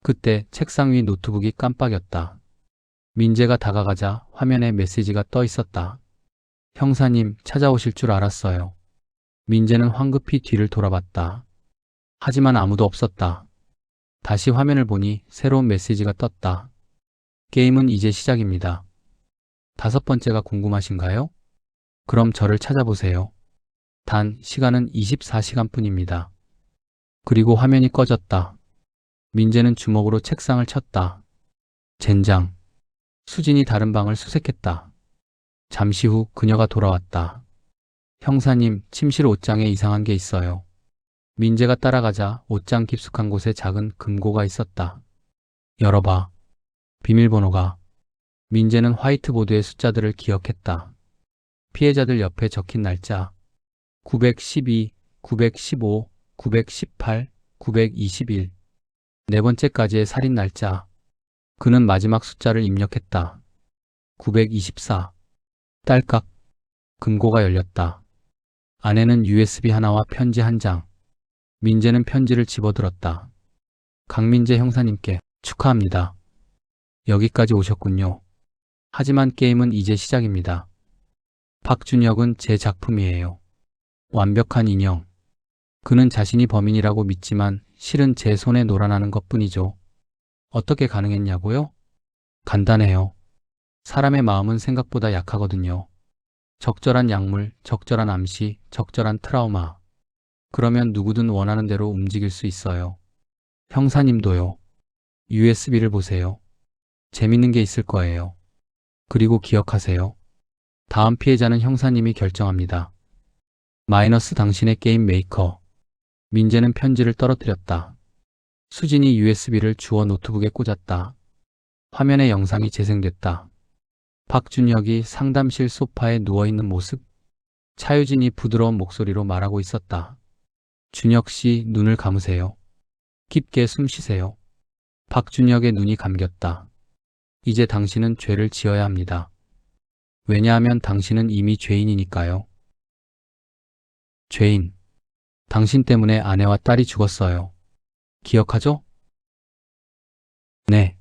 그때 책상 위 노트북이 깜빡였다. 민재가 다가가자 화면에 메시지가 떠 있었다. 형사님, 찾아오실 줄 알았어요. 민재는 황급히 뒤를 돌아봤다. 하지만 아무도 없었다. 다시 화면을 보니 새로운 메시지가 떴다. 게임은 이제 시작입니다. 5번째가 궁금하신가요? 그럼 저를 찾아보세요. 단 시간은 24시간뿐입니다. 그리고 화면이 꺼졌다. 민재는 주먹으로 책상을 쳤다. 젠장. 수진이 다른 방을 수색했다. 잠시 후 그녀가 돌아왔다. 형사님, 침실 옷장에 이상한 게 있어요. 민재가 따라가자 옷장 깊숙한 곳에 작은 금고가 있었다. 열어봐. 비밀번호가. 민재는 화이트보드의 숫자들을 기억했다. 피해자들 옆에 적힌 날짜. 912, 915, 918, 921. 4번째까지의 살인 날짜. 그는 마지막 숫자를 입력했다. 924. 딸깍. 금고가 열렸다. 안에는 USB 하나와 편지 한 장. 민재는 편지를 집어들었다. 강민재 형사님께 축하합니다. 여기까지 오셨군요. 하지만 게임은 이제 시작입니다. 박준혁은 제 작품이에요. 완벽한 인형. 그는 자신이 범인이라고 믿지만 실은 제 손에 놀아나는 것뿐이죠. 어떻게 가능했냐고요? 간단해요. 사람의 마음은 생각보다 약하거든요. 적절한 약물, 적절한 암시, 적절한 트라우마. 그러면 누구든 원하는 대로 움직일 수 있어요. 형사님도요. USB를 보세요. 재밌는 게 있을 거예요. 그리고 기억하세요. 다음 피해자는 형사님이 결정합니다. 마이너스 당신의 게임 메이커. 민재는 편지를 떨어뜨렸다. 수진이 USB를 주워 노트북에 꽂았다. 화면에 영상이 재생됐다. 박준혁이 상담실 소파에 누워있는 모습. 차유진이 부드러운 목소리로 말하고 있었다. 준혁 씨, 눈을 감으세요. 깊게 숨 쉬세요. 박준혁의 눈이 감겼다. 이제 당신은 죄를 지어야 합니다. 왜냐하면 당신은 이미 죄인이니까요. 죄인. 당신 때문에 아내와 딸이 죽었어요. 기억하죠? 네.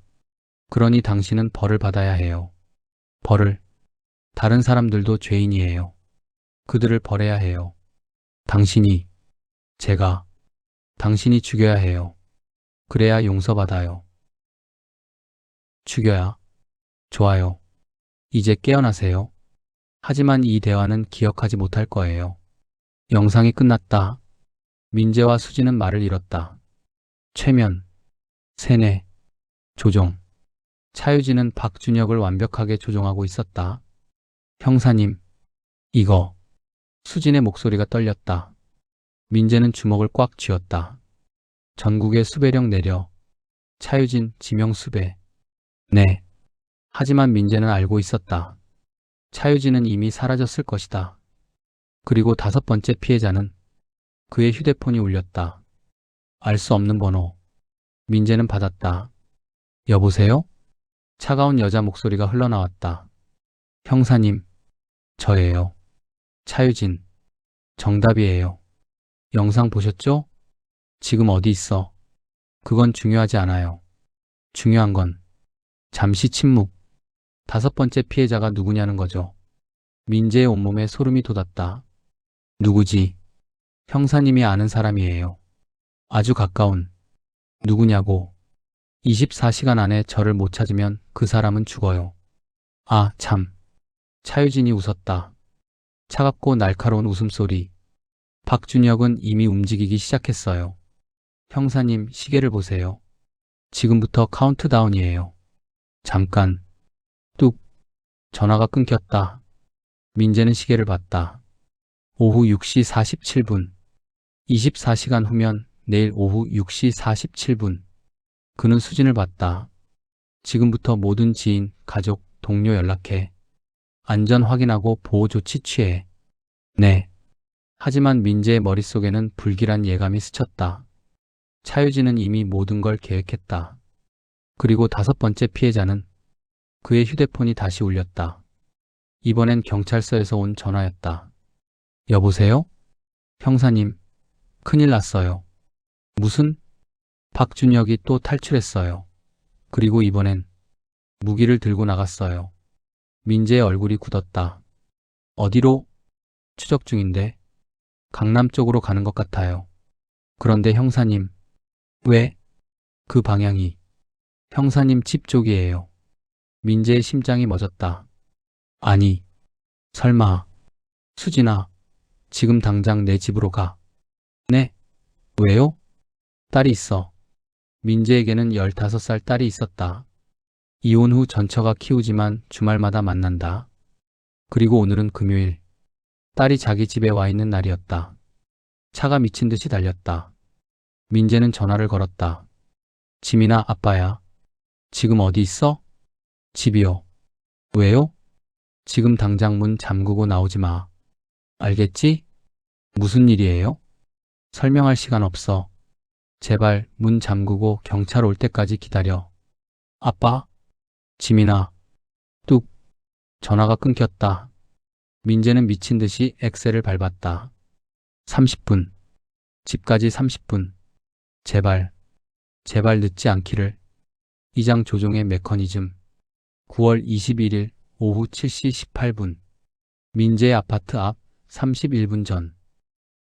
그러니 당신은 벌을 받아야 해요. 벌을. 다른 사람들도 죄인이에요. 그들을 벌해야 해요. 당신이, 제가, 당신이 죽여야 해요. 그래야 용서받아요. 죽여야. 좋아요. 이제 깨어나세요. 하지만 이 대화는 기억하지 못할 거예요. 영상이 끝났다. 민재와 수지는 말을 잃었다. 최면, 세뇌, 조종. 차유진은 박준혁을 완벽하게 조종하고 있었다. 형사님, 이거. 수진의 목소리가 떨렸다. 민재는 주먹을 꽉 쥐었다. 전국에 수배령 내려. 차유진, 지명 수배. 네. 하지만 민재는 알고 있었다. 차유진은 이미 사라졌을 것이다. 그리고 5번째 피해자는 그의 휴대폰이 울렸다. 알 수 없는 번호. 민재는 받았다. 여보세요? 차가운 여자 목소리가 흘러나왔다. 형사님, 저예요. 차유진. 정답이에요. 영상 보셨죠? 지금 어디 있어? 그건 중요하지 않아요. 중요한 건 잠시 침묵. 5번째 피해자가 누구냐는 거죠. 민재의 온몸에 소름이 돋았다. 누구지? 형사님이 아는 사람이에요. 아주 가까운. 누구냐고. 24시간 안에 저를 못 찾으면 그 사람은 죽어요. 아, 참. 차유진이 웃었다. 차갑고 날카로운 웃음소리. 박준혁은 이미 움직이기 시작했어요. 형사님, 시계를 보세요. 지금부터 카운트다운이에요. 잠깐. 뚝. 전화가 끊겼다. 민재는 시계를 봤다. 오후 6시 47분. 24시간 후면 내일 오후 6시 47분. 그는 수진을 봤다. 지금부터 모든 지인, 가족, 동료 연락해. 안전 확인하고 보호 조치 취해. 네. 하지만 민재의 머릿속에는 불길한 예감이 스쳤다. 차유진은 이미 모든 걸 계획했다. 그리고 5번째 피해자는 그의 휴대폰이 다시 울렸다. 이번엔 경찰서에서 온 전화였다. 여보세요? 형사님, 큰일 났어요. 무슨? 박준혁이 또 탈출했어요. 그리고 이번엔 무기를 들고 나갔어요. 민재의 얼굴이 굳었다. 어디로? 추적 중인데 강남 쪽으로 가는 것 같아요. 그런데 형사님, 왜? 그 방향이 형사님 집 쪽이에요. 민재의 심장이 멎었다. 아니, 설마. 수진아, 지금 당장 내 집으로 가. 네? 왜요? 딸이 있어. 민재에게는 15살 딸이 있었다. 이혼 후 전처가 키우지만 주말마다 만난다. 그리고 오늘은 금요일. 딸이 자기 집에 와 있는 날이었다. 차가 미친 듯이 달렸다. 민재는 전화를 걸었다. 지민아, 아빠야. 지금 어디 있어? 집이요. 왜요? 지금 당장 문 잠그고 나오지 마. 알겠지? 무슨 일이에요? 설명할 시간 없어. 제발 문 잠그고 경찰 올 때까지 기다려. 아빠? 지민아. 뚝. 전화가 끊겼다. 민재는 미친 듯이 엑셀을 밟았다. 30분. 집까지 30분. 제발. 제발 늦지 않기를. 이장 조종의 메커니즘. 9월 21일 오후 7시 18분. 민재의 아파트 앞 31분 전.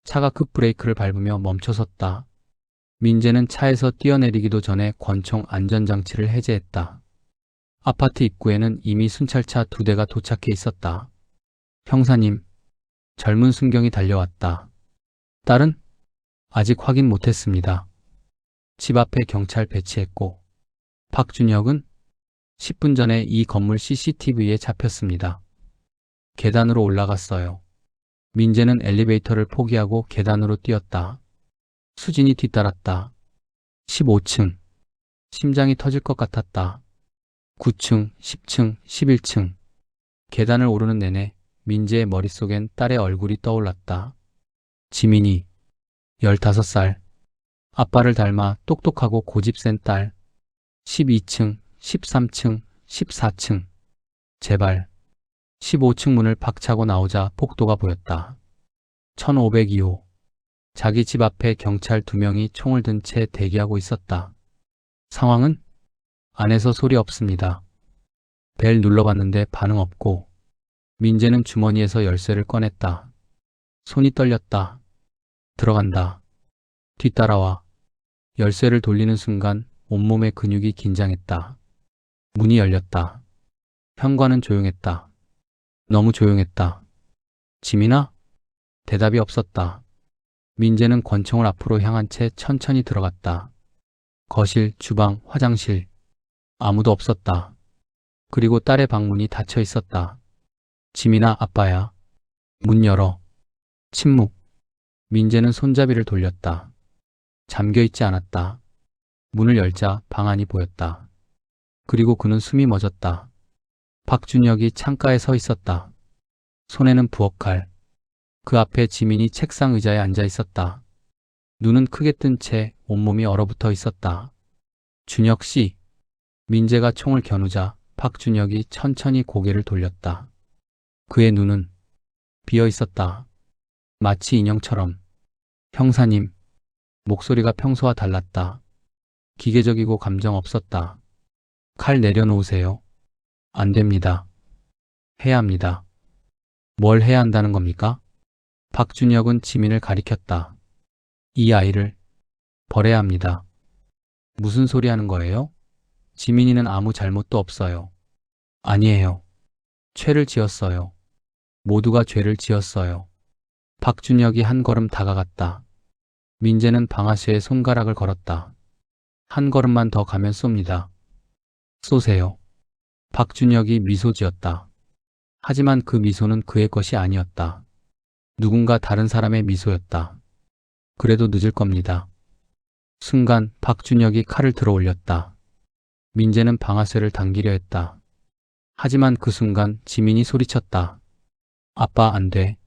차가 급브레이크를 밟으며 멈춰섰다. 민재는 차에서 뛰어내리기도 전에 권총 안전장치를 해제했다. 아파트 입구에는 이미 순찰차 2대가 도착해 있었다. 형사님, 젊은 순경이 달려왔다. 딸은? 아직 확인 못했습니다. 집 앞에 경찰 배치했고, 박준혁은? 10분 전에 이 건물 CCTV에 잡혔습니다. 계단으로 올라갔어요. 민재는 엘리베이터를 포기하고 계단으로 뛰었다. 수진이 뒤따랐다. 15층. 심장이 터질 것 같았다. 9층, 10층, 11층. 계단을 오르는 내내 민재의 머릿속엔 딸의 얼굴이 떠올랐다. 지민이, 15살. 아빠를 닮아 똑똑하고 고집센 딸. 12층, 13층, 14층. 제발. 15층 문을 박차고 나오자 복도가 보였다. 1502호. 자기 집 앞에 경찰 2명이 총을 든 채 대기하고 있었다. 상황은? 안에서 소리 없습니다. 벨 눌러봤는데 반응 없고, 민재는 주머니에서 열쇠를 꺼냈다. 손이 떨렸다. 들어간다. 뒤따라와. 열쇠를 돌리는 순간 온몸의 근육이 긴장했다. 문이 열렸다. 현관은 조용했다. 너무 조용했다. 지민아? 대답이 없었다. 민재는 권총을 앞으로 향한 채 천천히 들어갔다. 거실, 주방, 화장실. 아무도 없었다. 그리고 딸의 방문이 닫혀 있었다. 지민아, 아빠야. 문 열어. 침묵. 민재는 손잡이를 돌렸다. 잠겨있지 않았다. 문을 열자 방 안이 보였다. 그리고 그는 숨이 멎었다. 박준혁이 창가에 서 있었다. 손에는 부엌칼. 그 앞에 지민이 책상 의자에 앉아 있었다. 눈은 크게 뜬 채 온몸이 얼어붙어 있었다. 준혁 씨. 민재가 총을 겨누자 박준혁이 천천히 고개를 돌렸다. 그의 눈은 비어 있었다. 마치 인형처럼. 형사님. 목소리가 평소와 달랐다. 기계적이고 감정 없었다. 칼 내려놓으세요. 안 됩니다. 해야 합니다. 뭘 해야 한다는 겁니까? 박준혁은 지민을 가리켰다. 이 아이를 버려야 합니다. 무슨 소리 하는 거예요? 지민이는 아무 잘못도 없어요. 아니에요. 죄를 지었어요. 모두가 죄를 지었어요. 박준혁이 한 걸음 다가갔다. 민재는 방아쇠에 손가락을 걸었다. 한 걸음만 더 가면 쏩니다. 쏘세요. 박준혁이 미소 지었다. 하지만 그 미소는 그의 것이 아니었다. 누군가 다른 사람의 미소였다. 그래도 늦을 겁니다. 순간 박준혁이 칼을 들어 올렸다. 민재는 방아쇠를 당기려 했다. 하지만 그 순간 지민이 소리쳤다. 아빠, 안 돼.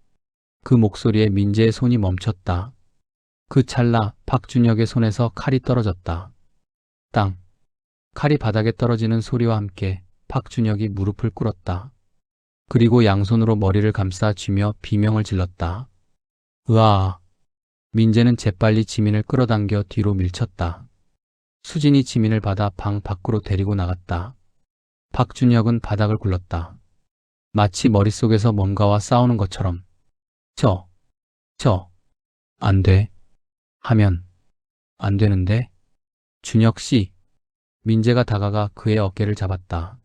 그 목소리에 민재의 손이 멈췄다. 그 찰나 박준혁의 손에서 칼이 떨어졌다. 땅. 칼이 바닥에 떨어지는 소리와 함께 박준혁이 무릎을 꿇었다. 그리고 양손으로 머리를 감싸 쥐며 비명을 질렀다. 으아. 민재는 재빨리 지민을 끌어당겨 뒤로 밀쳤다. 수진이 지민을 받아 방 밖으로 데리고 나갔다. 박준혁은 바닥을 굴렀다. 마치 머릿속에서 뭔가와 싸우는 것처럼. 안 돼. 하면 안 되는데. 준혁 씨. 민재가 다가가 그의 어깨를 잡았다.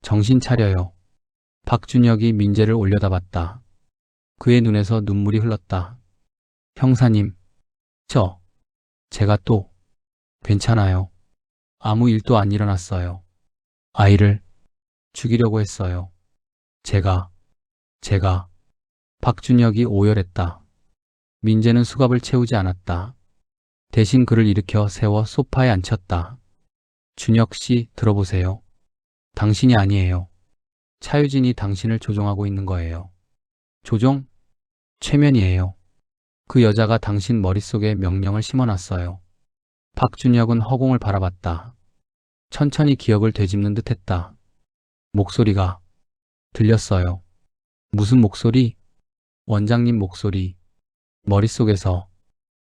정신 차려요. 박준혁이 민재를 올려다봤다. 그의 눈에서 눈물이 흘렀다. 형사님, 제가 또 괜찮아요. 아무 일도 안 일어났어요. 아이를 죽이려고 했어요. 제가 박준혁이 오열했다. 민재는 수갑을 채우지 않았다. 대신 그를 일으켜 세워 소파에 앉혔다. 준혁 씨, 들어보세요. 당신이 아니에요. 차유진이 당신을 조종하고 있는 거예요. 조종? 최면이에요. 그 여자가 당신 머릿속에 명령을 심어놨어요. 박준혁은 허공을 바라봤다. 천천히 기억을 되짚는 듯 했다. 목소리가 들렸어요. 무슨 목소리? 원장님 목소리. 머릿속에서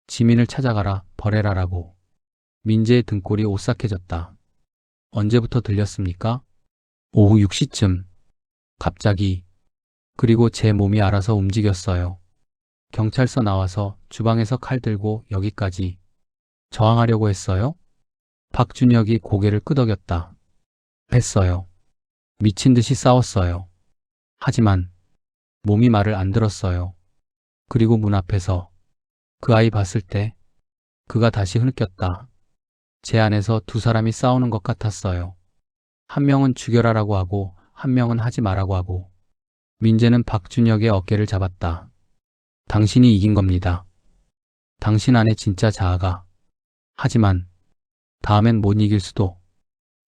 지민을 찾아가라, 버레라라고. 민재의 등골이 오싹해졌다. 언제부터 들렸습니까? 오후 6시쯤. 갑자기. 그리고 제 몸이 알아서 움직였어요. 경찰서 나와서 주방에서 칼 들고 여기까지. 저항하려고 했어요? 박준혁이 고개를 끄덕였다. 했어요. 미친 듯이 싸웠어요. 하지만 몸이 말을 안 들었어요. 그리고 문 앞에서 그 아이 봤을 때 그가 다시 흐느꼈다. 제 안에서 두 사람이 싸우는 것 같았어요. 한 명은 죽여라라고 하고 한 명은 하지 마라고 하고. 민재는 박준혁의 어깨를 잡았다. 당신이 이긴 겁니다. 당신 안에 진짜 자아가. 하지만 다음엔 못 이길 수도.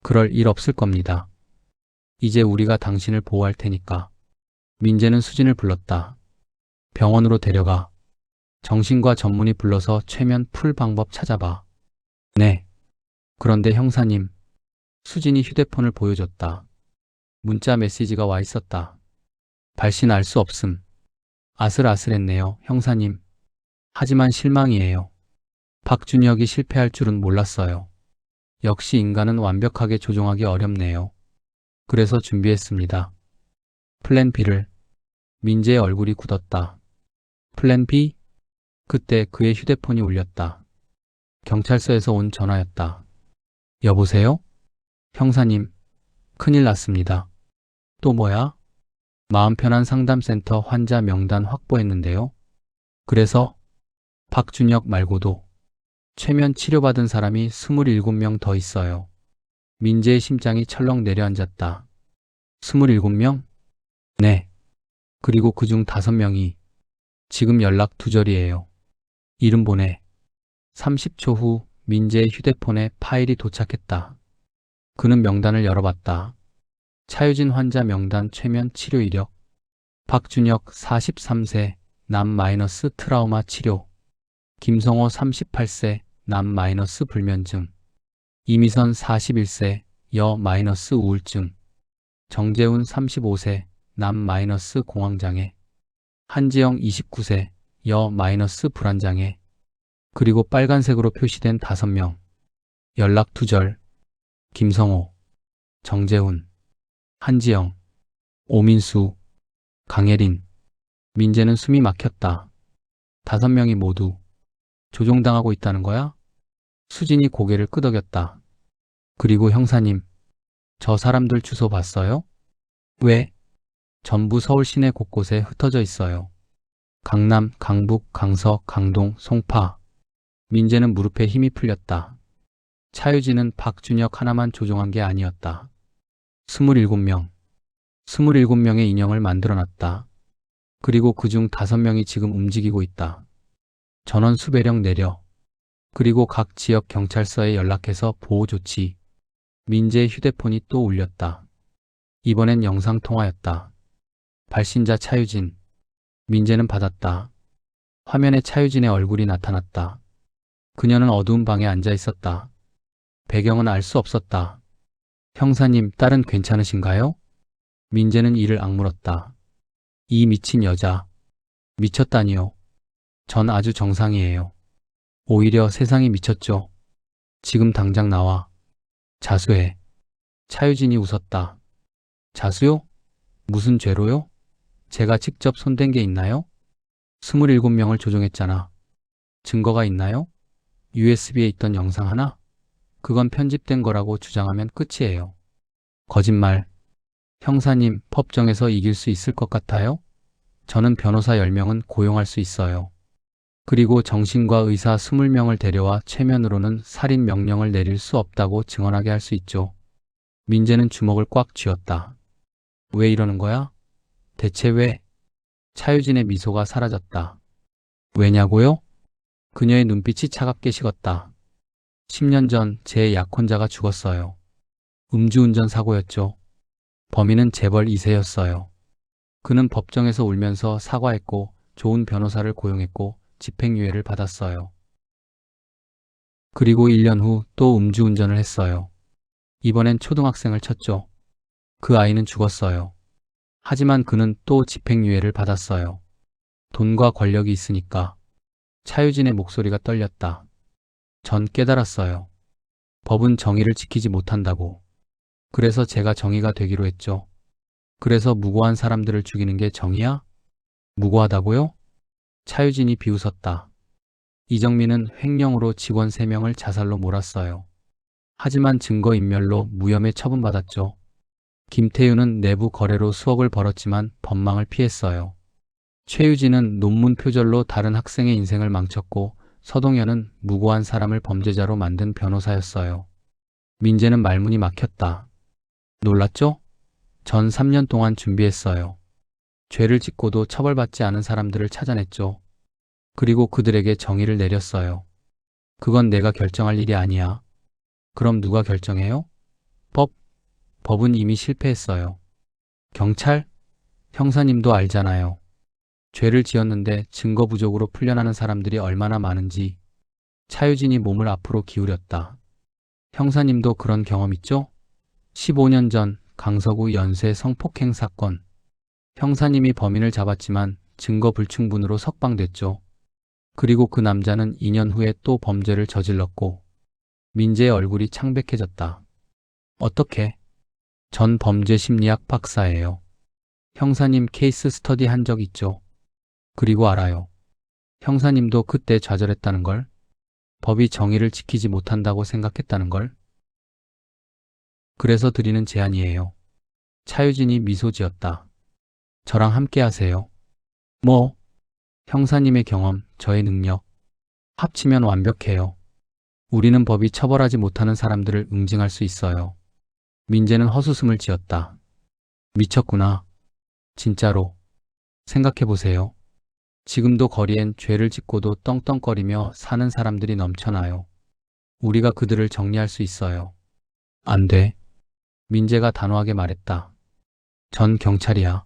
그럴 일 없을 겁니다. 이제 우리가 당신을 보호할 테니까. 민재는 수진을 불렀다. 병원으로 데려가. 정신과 전문의 불러서 최면 풀 방법 찾아봐. 네. 그런데 형사님. 수진이 휴대폰을 보여줬다. 문자 메시지가 와 있었다. 발신 알 수 없음. 아슬아슬했네요, 형사님. 하지만 실망이에요. 박준혁이 실패할 줄은 몰랐어요. 역시 인간은 완벽하게 조종하기 어렵네요. 그래서 준비했습니다. 플랜 B를. 민재의 얼굴이 굳었다. 플랜 B? 그때 그의 휴대폰이 울렸다. 경찰서에서 온 전화였다. 여보세요? 형사님, 큰일 났습니다. 또 뭐야? 마음 편한 상담센터 환자 명단 확보했는데요. 그래서 박준혁 말고도 최면 치료받은 사람이 27명 더 있어요. 민재의 심장이 철렁 내려앉았다. 27명? 네. 그리고 그중 5명이 지금 연락 두절이에요. 이름 보내. 30초 후 민재의 휴대폰에 파일이 도착했다. 그는 명단을 열어봤다. 차유진 환자 명단 최면 치료 이력. 박준혁 43세 남 마이너스 트라우마 치료. 김성호 38세 남 마이너스 불면증. 이미선 41세 여 마이너스 우울증. 정재훈 35세 남 마이너스 공황장애. 한지영 29세 여 마이너스 불안장애. 그리고 빨간색으로 표시된 5명. 연락 두절. 김성호, 정재훈, 한지영, 오민수, 강예린. 민재는 숨이 막혔다. 5명이 모두 조종당하고 있다는 거야? 수진이 고개를 끄덕였다. 그리고 형사님, 저 사람들 주소 봤어요? 왜? 전부 서울 시내 곳곳에 흩어져 있어요. 강남, 강북, 강서, 강동, 송파. 민재는 무릎에 힘이 풀렸다. 차유진은 박준혁 하나만 조종한 게 아니었다. 27명. 27명의 인형을 만들어놨다. 그리고 그중 5명이 지금 움직이고 있다. 전원 수배령 내려. 그리고 각 지역 경찰서에 연락해서 보호 조치. 민재의 휴대폰이 또 울렸다. 이번엔 영상통화였다. 발신자 차유진. 민재는 받았다. 화면에 차유진의 얼굴이 나타났다. 그녀는 어두운 방에 앉아 있었다. 배경은 알 수 없었다. 형사님, 딸은 괜찮으신가요? 민재는 이를 악물었다. 이 미친 여자. 미쳤다니요. 전 아주 정상이에요. 오히려 세상이 미쳤죠. 지금 당장 나와. 자수해. 차유진이 웃었다. 자수요? 무슨 죄로요? 제가 직접 손댄 게 있나요? 27명을 조종했잖아. 증거가 있나요? USB에 있던 영상 하나? 그건 편집된 거라고 주장하면 끝이에요. 거짓말. 형사님, 법정에서 이길 수 있을 것 같아요? 저는 변호사 10명은 고용할 수 있어요. 그리고 정신과 의사 20명을 데려와 최면으로는 살인 명령을 내릴 수 없다고 증언하게 할 수 있죠. 민재는 주먹을 꽉 쥐었다. 왜 이러는 거야? 대체 왜? 차유진의 미소가 사라졌다. 왜냐고요? 그녀의 눈빛이 차갑게 식었다. 10년 전 제 약혼자가 죽었어요. 음주운전 사고였죠. 범인은 재벌 2세였어요. 그는 법정에서 울면서 사과했고 좋은 변호사를 고용했고 집행유예를 받았어요. 그리고 1년 후 또 음주운전을 했어요. 이번엔 초등학생을 쳤죠. 그 아이는 죽었어요. 하지만 그는 또 집행유예를 받았어요. 돈과 권력이 있으니까. 차유진의 목소리가 떨렸다. 전 깨달았어요. 법은 정의를 지키지 못한다고. 그래서 제가 정의가 되기로 했죠. 그래서 무고한 사람들을 죽이는 게 정의야? 무고하다고요? 차유진이 비웃었다. 이정민은 횡령으로 직원 3명을 자살로 몰았어요. 하지만 증거인멸로 무혐의 처분받았죠. 김태윤은 내부 거래로 수억을 벌었지만 법망을 피했어요. 최유진은 논문 표절로 다른 학생의 인생을 망쳤고 서동현은 무고한 사람을 범죄자로 만든 변호사였어요. 민재는 말문이 막혔다. 놀랐죠? 전 3년 동안 준비했어요. 죄를 짓고도 처벌받지 않은 사람들을 찾아냈죠. 그리고 그들에게 정의를 내렸어요. 그건 내가 결정할 일이 아니야. 그럼 누가 결정해요? 법. 법은 이미 실패했어요. 경찰? 형사님도 알잖아요. 죄를 지었는데 증거 부족으로 풀려나는 사람들이 얼마나 많은지. 차유진이 몸을 앞으로 기울였다. 형사님도 그런 경험 있죠? 15년 전 강서구 연쇄 성폭행 사건. 형사님이 범인을 잡았지만 증거 불충분으로 석방됐죠. 그리고 그 남자는 2년 후에 또 범죄를 저질렀고 민재의 얼굴이 창백해졌다. 어떻게? 전 범죄 심리학 박사예요. 형사님 케이스 스터디 한 적 있죠? 그리고 알아요. 형사님도 그때 좌절했다는 걸, 법이 정의를 지키지 못한다고 생각했다는 걸. 그래서 드리는 제안이에요. 차유진이 미소 지었다. 저랑 함께 하세요. 뭐? 형사님의 경험, 저의 능력. 합치면 완벽해요. 우리는 법이 처벌하지 못하는 사람들을 응징할 수 있어요. 민재는 헛웃음을 지었다. 미쳤구나. 진짜로. 생각해보세요. 지금도 거리엔 죄를 짓고도 떵떵거리며 사는 사람들이 넘쳐나요. 우리가 그들을 정리할 수 있어요. 안 돼. 민재가 단호하게 말했다. 전 경찰이야.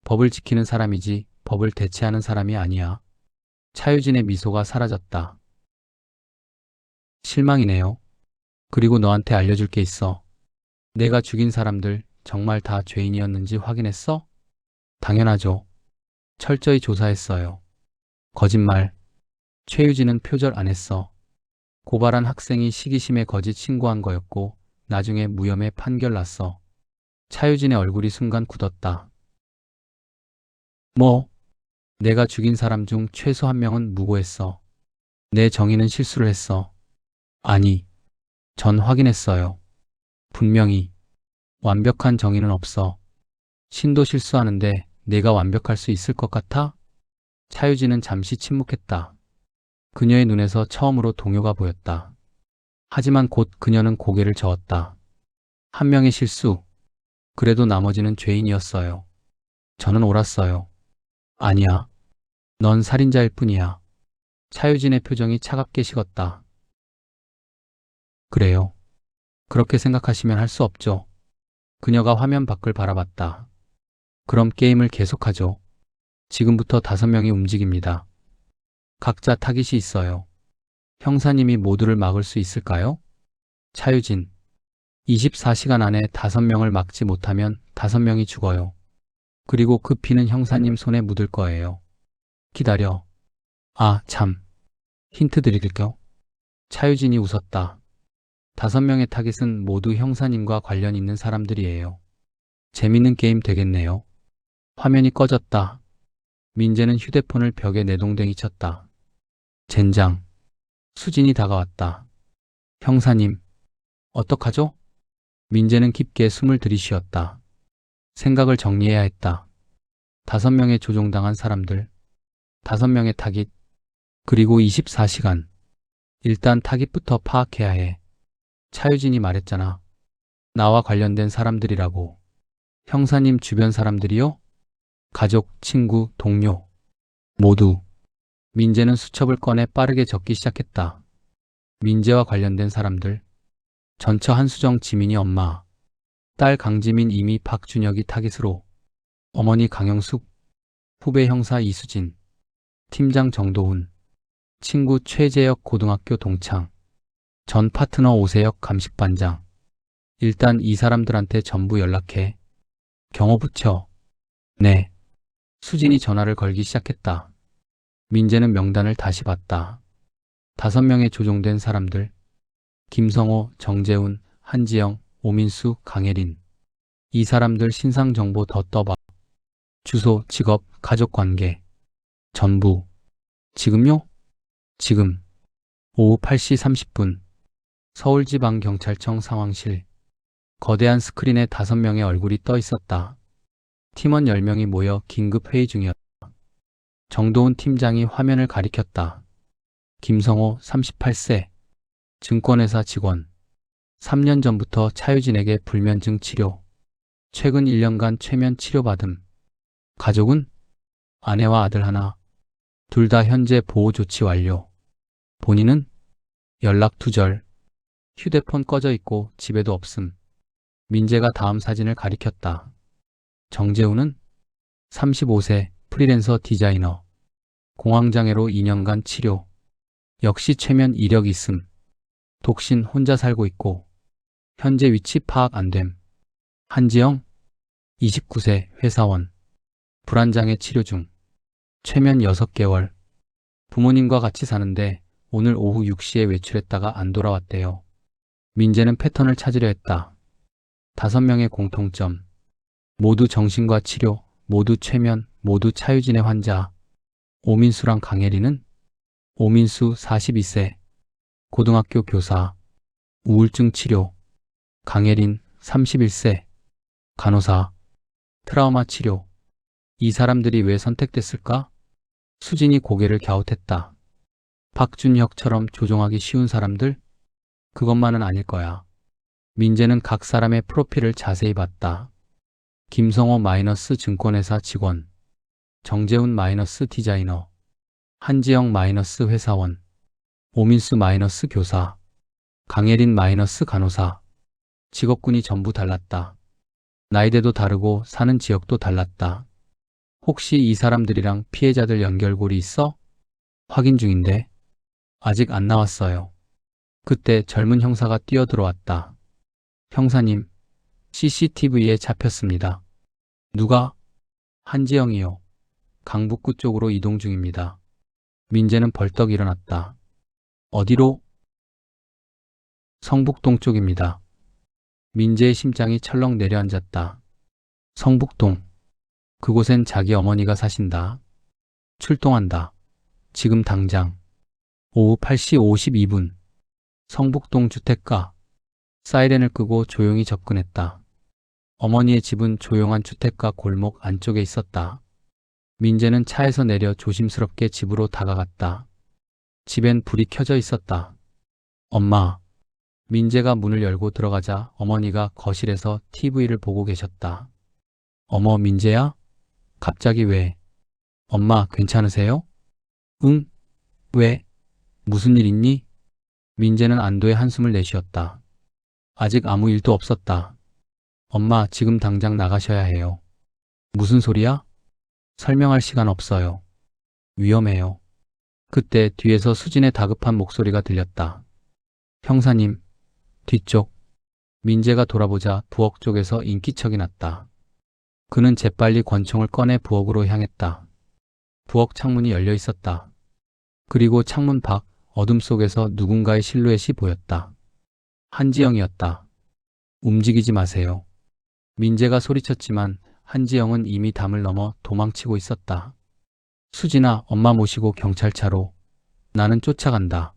법을 지키는 사람이지 법을 대체하는 사람이 아니야. 차유진의 미소가 사라졌다. 실망이네요. 그리고 너한테 알려줄 게 있어. 내가 죽인 사람들 정말 다 죄인이었는지 확인했어? 당연하죠. 철저히 조사했어요. 거짓말. 최유진은 표절 안 했어. 고발한 학생이 시기심에 거짓 신고한 거였고 나중에 무혐의 판결 났어. 차유진의 얼굴이 순간 굳었다. 뭐? 내가 죽인 사람 중 최소 한 명은 무고했어. 내 정의는 실수를 했어. 아니, 전 확인했어요. 분명히. 완벽한 정의는 없어. 신도 실수하는데 내가 완벽할 수 있을 것 같아? 차유진은 잠시 침묵했다. 그녀의 눈에서 처음으로 동요가 보였다. 하지만 곧 그녀는 고개를 저었다. 한 명의 실수. 그래도 나머지는 죄인이었어요. 저는 옳았어요. 아니야. 넌 살인자일 뿐이야. 차유진의 표정이 차갑게 식었다. 그래요. 그렇게 생각하시면 할 수 없죠. 그녀가 화면 밖을 바라봤다. 그럼 게임을 계속하죠. 지금부터 5명이 움직입니다. 각자 타깃이 있어요. 형사님이 모두를 막을 수 있을까요? 차유진. 24시간 안에 5명을 막지 못하면 5명이 죽어요. 그리고 그 피는 형사님 손에 묻을 거예요. 기다려. 아, 참. 힌트 드릴게요. 차유진이 웃었다. 5명의 타깃은 모두 형사님과 관련 있는 사람들이에요. 재밌는 게임 되겠네요. 화면이 꺼졌다. 민재는 휴대폰을 벽에 내동댕이 쳤다. 젠장. 수진이 다가왔다. 형사님, 어떡하죠? 민재는 깊게 숨을 들이쉬었다. 생각을 정리해야 했다. 5명의 조종당한 사람들, 5명의 타깃, 그리고 24시간. 일단 타깃부터 파악해야 해. 차유진이 말했잖아. 나와 관련된 사람들이라고. 형사님 주변 사람들이요? 가족, 친구, 동료. 모두. 민재는 수첩을 꺼내 빠르게 적기 시작했다. 민재와 관련된 사람들. 전처 한수정 지민이 엄마. 딸 강지민 이미 박준혁이 타깃으로. 어머니 강영숙. 후배 형사 이수진. 팀장 정도훈. 친구 최재혁 고등학교 동창. 전 파트너 오세혁 감식반장. 일단 이 사람들한테 전부 연락해. 경호 붙여. 네. 수진이 전화를 걸기 시작했다. 민재는 명단을 다시 봤다. 5명의 조종된 사람들. 김성호, 정재훈, 한지영, 오민수, 강혜린. 이 사람들 신상 정보 더 떠봐. 주소, 직업, 가족관계. 전부. 지금요? 지금. 오후 8시 30분. 서울지방경찰청 상황실. 거대한 스크린에 5명의 얼굴이 떠 있었다. 팀원 10명이 모여 긴급 회의 중이었다. 정도훈 팀장이 화면을 가리켰다. 김성호 38세. 증권회사 직원. 3년 전부터 차유진에게 불면증 치료, 최근 1년간 최면 치료받음. 가족은 아내와 아들 하나, 둘 다 현재 보호 조치 완료. 본인은 연락 두절, 휴대폰 꺼져 있고 집에도 없음. 민재가 다음 사진을 가리켰다. 정재훈은 35세 프리랜서 디자이너. 공황장애로 2년간 치료. 역시 최면 이력 있음. 독신 혼자 살고 있고 현재 위치 파악 안 됨. 한지영 29세 회사원. 불안장애 치료 중. 최면 6개월. 부모님과 같이 사는데 오늘 오후 6시에 외출했다가 안 돌아왔대요. 민재는 패턴을 찾으려 했다. 5명의 공통점. 모두 정신과 치료, 모두 최면, 모두 차유진의 환자. 오민수랑 강혜리는 오민수 42세, 고등학교 교사, 우울증 치료. 강혜린 31세, 간호사, 트라우마 치료. 이 사람들이 왜 선택됐을까? 수진이 고개를 갸웃했다. 박준혁처럼 조종하기 쉬운 사람들? 그것만은 아닐 거야. 민재는 각 사람의 프로필을 자세히 봤다. 김성호 마이너스 증권회사 직원, 정재훈 마이너스 디자이너, 한지영 마이너스 회사원, 오민수 마이너스 교사, 강혜린 마이너스 간호사. 직업군이 전부 달랐다. 나이대도 다르고 사는 지역도 달랐다. 혹시 이 사람들이랑 피해자들 연결고리 있어? 확인 중인데 아직 안 나왔어요. 그때 젊은 형사가 뛰어들어왔다. 형사님, CCTV에 잡혔습니다. 누가? 한지영이요. 강북구 쪽으로 이동 중입니다. 민재는 벌떡 일어났다. 어디로? 성북동 쪽입니다. 민재의 심장이 철렁 내려앉았다. 성북동. 그곳엔 자기 어머니가 사신다. 출동한다. 지금 당장. 오후 8시 52분. 성북동 주택가. 사이렌을 끄고 조용히 접근했다. 어머니의 집은 조용한 주택가 골목 안쪽에 있었다. 민재는 차에서 내려 조심스럽게 집으로 다가갔다. 집엔 불이 켜져 있었다. 엄마. 민재가 문을 열고 들어가자 어머니가 거실에서 TV를 보고 계셨다. 어머, 민재야? 갑자기 왜? 엄마, 괜찮으세요? 응? 왜? 무슨 일 있니? 민재는 안도의 한숨을 내쉬었다. 아직 아무 일도 없었다. 엄마, 지금 당장 나가셔야 해요. 무슨 소리야? 설명할 시간 없어요. 위험해요. 그때 뒤에서 수진의 다급한 목소리가 들렸다. 형사님, 뒤쪽. 민재가 돌아보자 부엌 쪽에서 인기척이 났다. 그는 재빨리 권총을 꺼내 부엌으로 향했다. 부엌 창문이 열려 있었다. 그리고 창문 밖 어둠 속에서 누군가의 실루엣이 보였다. 한지영이었다. 움직이지 마세요. 민재가 소리쳤지만 한지영은 이미 담을 넘어 도망치고 있었다. 수진아, 엄마 모시고 경찰차로. 나는 쫓아간다.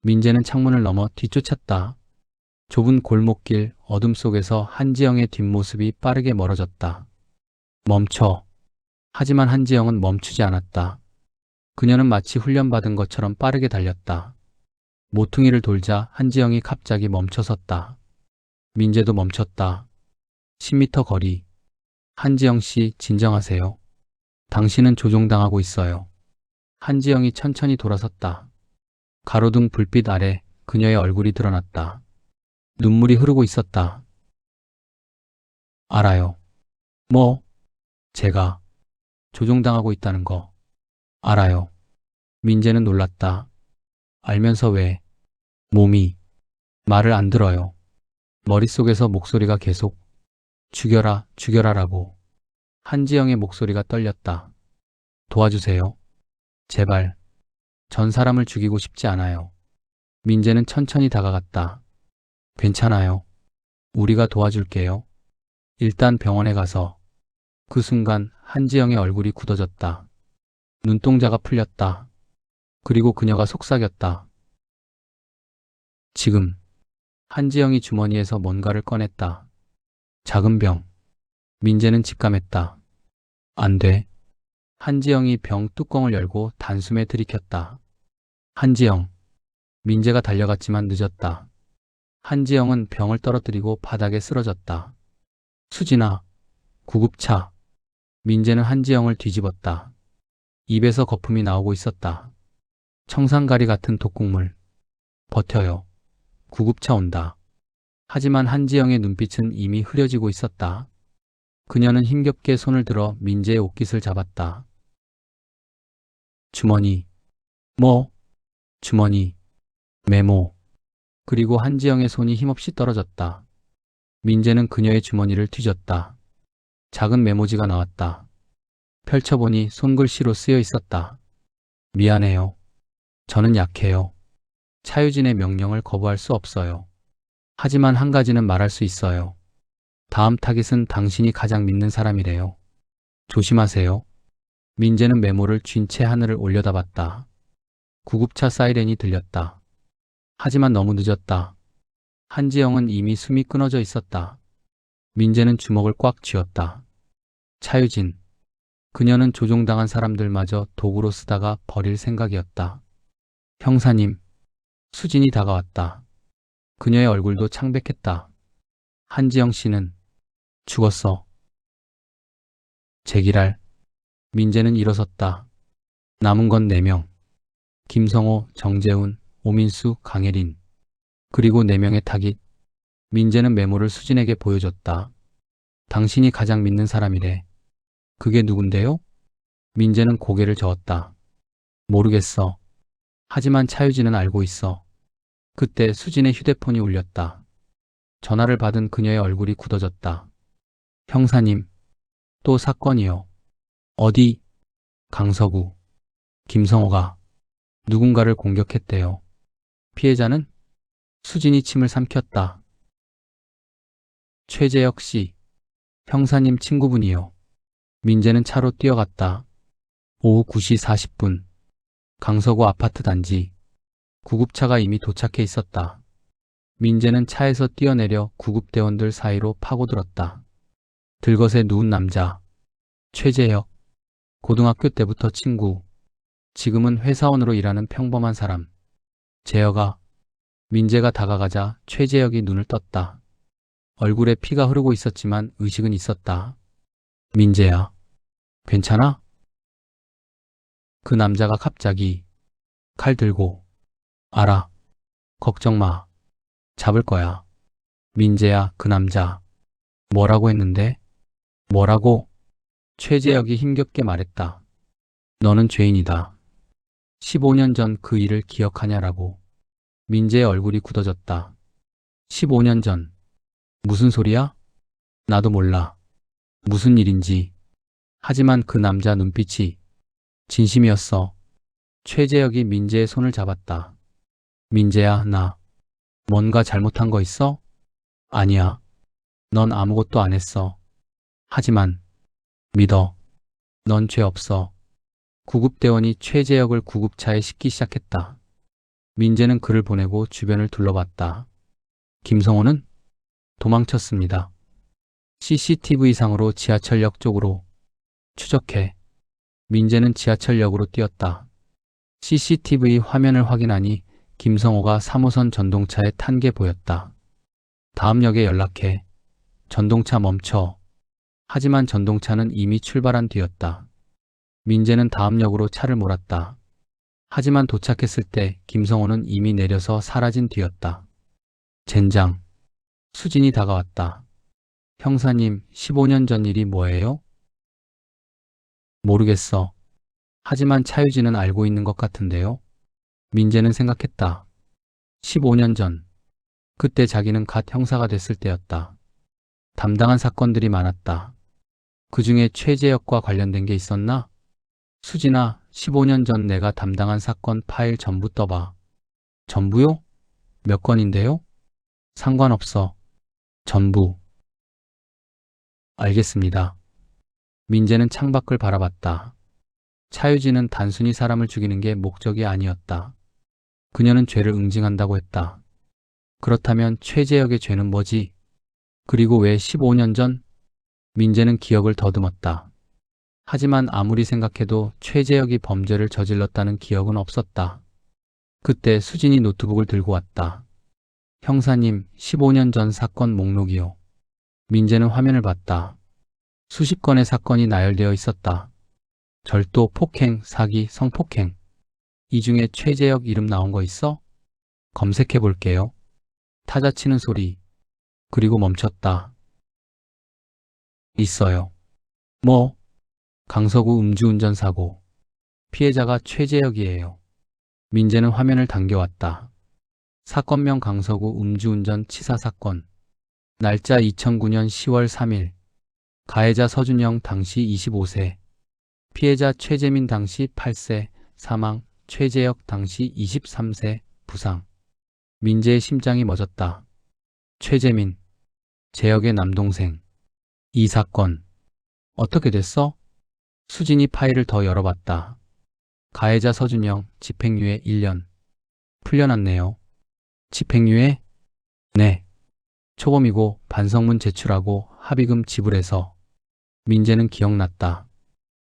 민재는 창문을 넘어 뒤쫓았다. 좁은 골목길 어둠 속에서 한지영의 뒷모습이 빠르게 멀어졌다. 멈춰. 하지만 한지영은 멈추지 않았다. 그녀는 마치 훈련받은 것처럼 빠르게 달렸다. 모퉁이를 돌자 한지영이 갑자기 멈춰섰다. 민재도 멈췄다. 10m 거리. 한지영 씨, 진정하세요. 당신은 조종당하고 있어요. 한지영이 천천히 돌아섰다. 가로등 불빛 아래 그녀의 얼굴이 드러났다. 눈물이 흐르고 있었다. 알아요. 뭐? 제가 조종당하고 있다는 거. 알아요. 민재는 놀랐다. 알면서 왜? 몸이 말을 안 들어요. 머릿속에서 목소리가 계속 죽여라, 죽여라라고. 한지영의 목소리가 떨렸다. 도와주세요. 제발. 전 사람을 죽이고 싶지 않아요. 민재는 천천히 다가갔다. 괜찮아요. 우리가 도와줄게요. 일단 병원에 가서. 그 순간 한지영의 얼굴이 굳어졌다. 눈동자가 풀렸다. 그리고 그녀가 속삭였다. 지금. 한지영이 주머니에서 뭔가를 꺼냈다. 작은 병. 민재는 직감했다. 안 돼. 한지영이 병 뚜껑을 열고 단숨에 들이켰다. 한지영. 민재가 달려갔지만 늦었다. 한지영은 병을 떨어뜨리고 바닥에 쓰러졌다. 수진아, 구급차. 민재는 한지영을 뒤집었다. 입에서 거품이 나오고 있었다. 청산가리 같은 독국물. 버텨요. 구급차 온다. 하지만 한지영의 눈빛은 이미 흐려지고 있었다. 그녀는 힘겹게 손을 들어 민재의 옷깃을 잡았다. 주머니. 뭐? 주머니. 메모. 그리고 한지영의 손이 힘없이 떨어졌다. 민재는 그녀의 주머니를 뒤졌다. 작은 메모지가 나왔다. 펼쳐보니 손글씨로 쓰여 있었다. 미안해요. 저는 약해요. 차유진의 명령을 거부할 수 없어요. 하지만 한 가지는 말할 수 있어요. 다음 타깃은 당신이 가장 믿는 사람이래요. 조심하세요. 민재는 메모를 쥔 채 하늘을 올려다봤다. 구급차 사이렌이 들렸다. 하지만 너무 늦었다. 한지영은 이미 숨이 끊어져 있었다. 민재는 주먹을 꽉 쥐었다. 차유진. 그녀는 조종당한 사람들마저 도구로 쓰다가 버릴 생각이었다. 형사님. 수진이 다가왔다. 그녀의 얼굴도 창백했다. 한지영 씨는 죽었어. 제기랄. 민재는 일어섰다. 남은 건 4명. 김성호, 정재훈, 오민수, 강혜린. 그리고 4명의 타깃. 민재는 메모를 수진에게 보여줬다. 당신이 가장 믿는 사람이래. 그게 누군데요? 민재는 고개를 저었다. 모르겠어. 하지만 차유진은 알고 있어. 그때 수진의 휴대폰이 울렸다. 전화를 받은 그녀의 얼굴이 굳어졌다. 형사님, 또 사건이요. 어디? 강서구. 김성호가 누군가를 공격했대요. 피해자는? 수진이 침을 삼켰다. 최재혁 씨. 형사님 친구분이요. 민재는 차로 뛰어갔다. 오후 9시 40분. 강서구 아파트 단지. 구급차가 이미 도착해 있었다. 민재는 차에서 뛰어내려 구급대원들 사이로 파고들었다. 들것에 누운 남자. 최재혁. 고등학교 때부터 친구. 지금은 회사원으로 일하는 평범한 사람. 재혁아. 민재가 다가가자 최재혁이 눈을 떴다. 얼굴에 피가 흐르고 있었지만 의식은 있었다. 민재야. 괜찮아? 그 남자가 갑자기 칼 들고 알아. 걱정 마. 잡을 거야. 민재야, 그 남자. 뭐라고 했는데? 뭐라고? 최재혁이 힘겹게 말했다. 너는 죄인이다. 15년 전 그 일을 기억하냐라고. 민재의 얼굴이 굳어졌다. 15년 전. 무슨 소리야? 나도 몰라. 무슨 일인지. 하지만 그 남자 눈빛이 진심이었어. 최재혁이 민재의 손을 잡았다. 민재야, 나 뭔가 잘못한 거 있어? 아니야. 넌 아무것도 안 했어. 하지만 믿어. 넌 죄 없어. 구급대원이 최재혁을 구급차에 싣기 시작했다. 민재는 그를 보내고 주변을 둘러봤다. 김성호는? 도망쳤습니다. CCTV상으로 지하철역 쪽으로 추적해. 민재는 지하철역으로 뛰었다. CCTV 화면을 확인하니 김성호가 3호선 전동차에 탄 게 보였다. 다음 역에 연락해. 전동차 멈춰. 하지만 전동차는 이미 출발한 뒤였다. 민재는 다음 역으로 차를 몰았다. 하지만 도착했을 때 김성호는 이미 내려서 사라진 뒤였다. 젠장. 수진이 다가왔다. 형사님, 15년 전 일이 뭐예요? 모르겠어. 하지만 차유진은 알고 있는 것 같은데요. 민재는 생각했다. 15년 전. 그때 자기는 갓 형사가 됐을 때였다. 담당한 사건들이 많았다. 그 중에 최재혁과 관련된 게 있었나? 수진아, 15년 전 내가 담당한 사건 파일 전부 떠봐. 전부요? 몇 건인데요? 상관없어. 전부. 알겠습니다. 민재는 창밖을 바라봤다. 차유진은 단순히 사람을 죽이는 게 목적이 아니었다. 그녀는 죄를 응징한다고 했다. 그렇다면 최재혁의 죄는 뭐지? 그리고 왜 15년 전? 민재는 기억을 더듬었다. 하지만 아무리 생각해도 최재혁이 범죄를 저질렀다는 기억은 없었다. 그때 수진이 노트북을 들고 왔다. 형사님, 15년 전 사건 목록이요. 민재는 화면을 봤다. 수십 건의 사건이 나열되어 있었다. 절도, 폭행, 사기, 성폭행. 이 중에 최재혁 이름 나온 거 있어? 검색해 볼게요. 타자 치는 소리. 그리고 멈췄다. 있어요. 뭐? 강서구 음주운전 사고. 피해자가 최재혁이에요. 민재는 화면을 당겨왔다. 사건명 강서구 음주운전 치사 사건. 날짜 2009년 10월 3일. 가해자 서준영 당시 25세. 피해자 최재민 당시 8세. 사망. 최재혁 당시 23세. 부상. 민재의 심장이 멎었다. 최재민. 재혁의 남동생. 이 사건. 어떻게 됐어? 수진이 파일을 더 열어봤다. 가해자 서준영, 집행유예 1년. 풀려났네요. 집행유예? 네. 초범이고 반성문 제출하고 합의금 지불해서. 민재는 기억났다.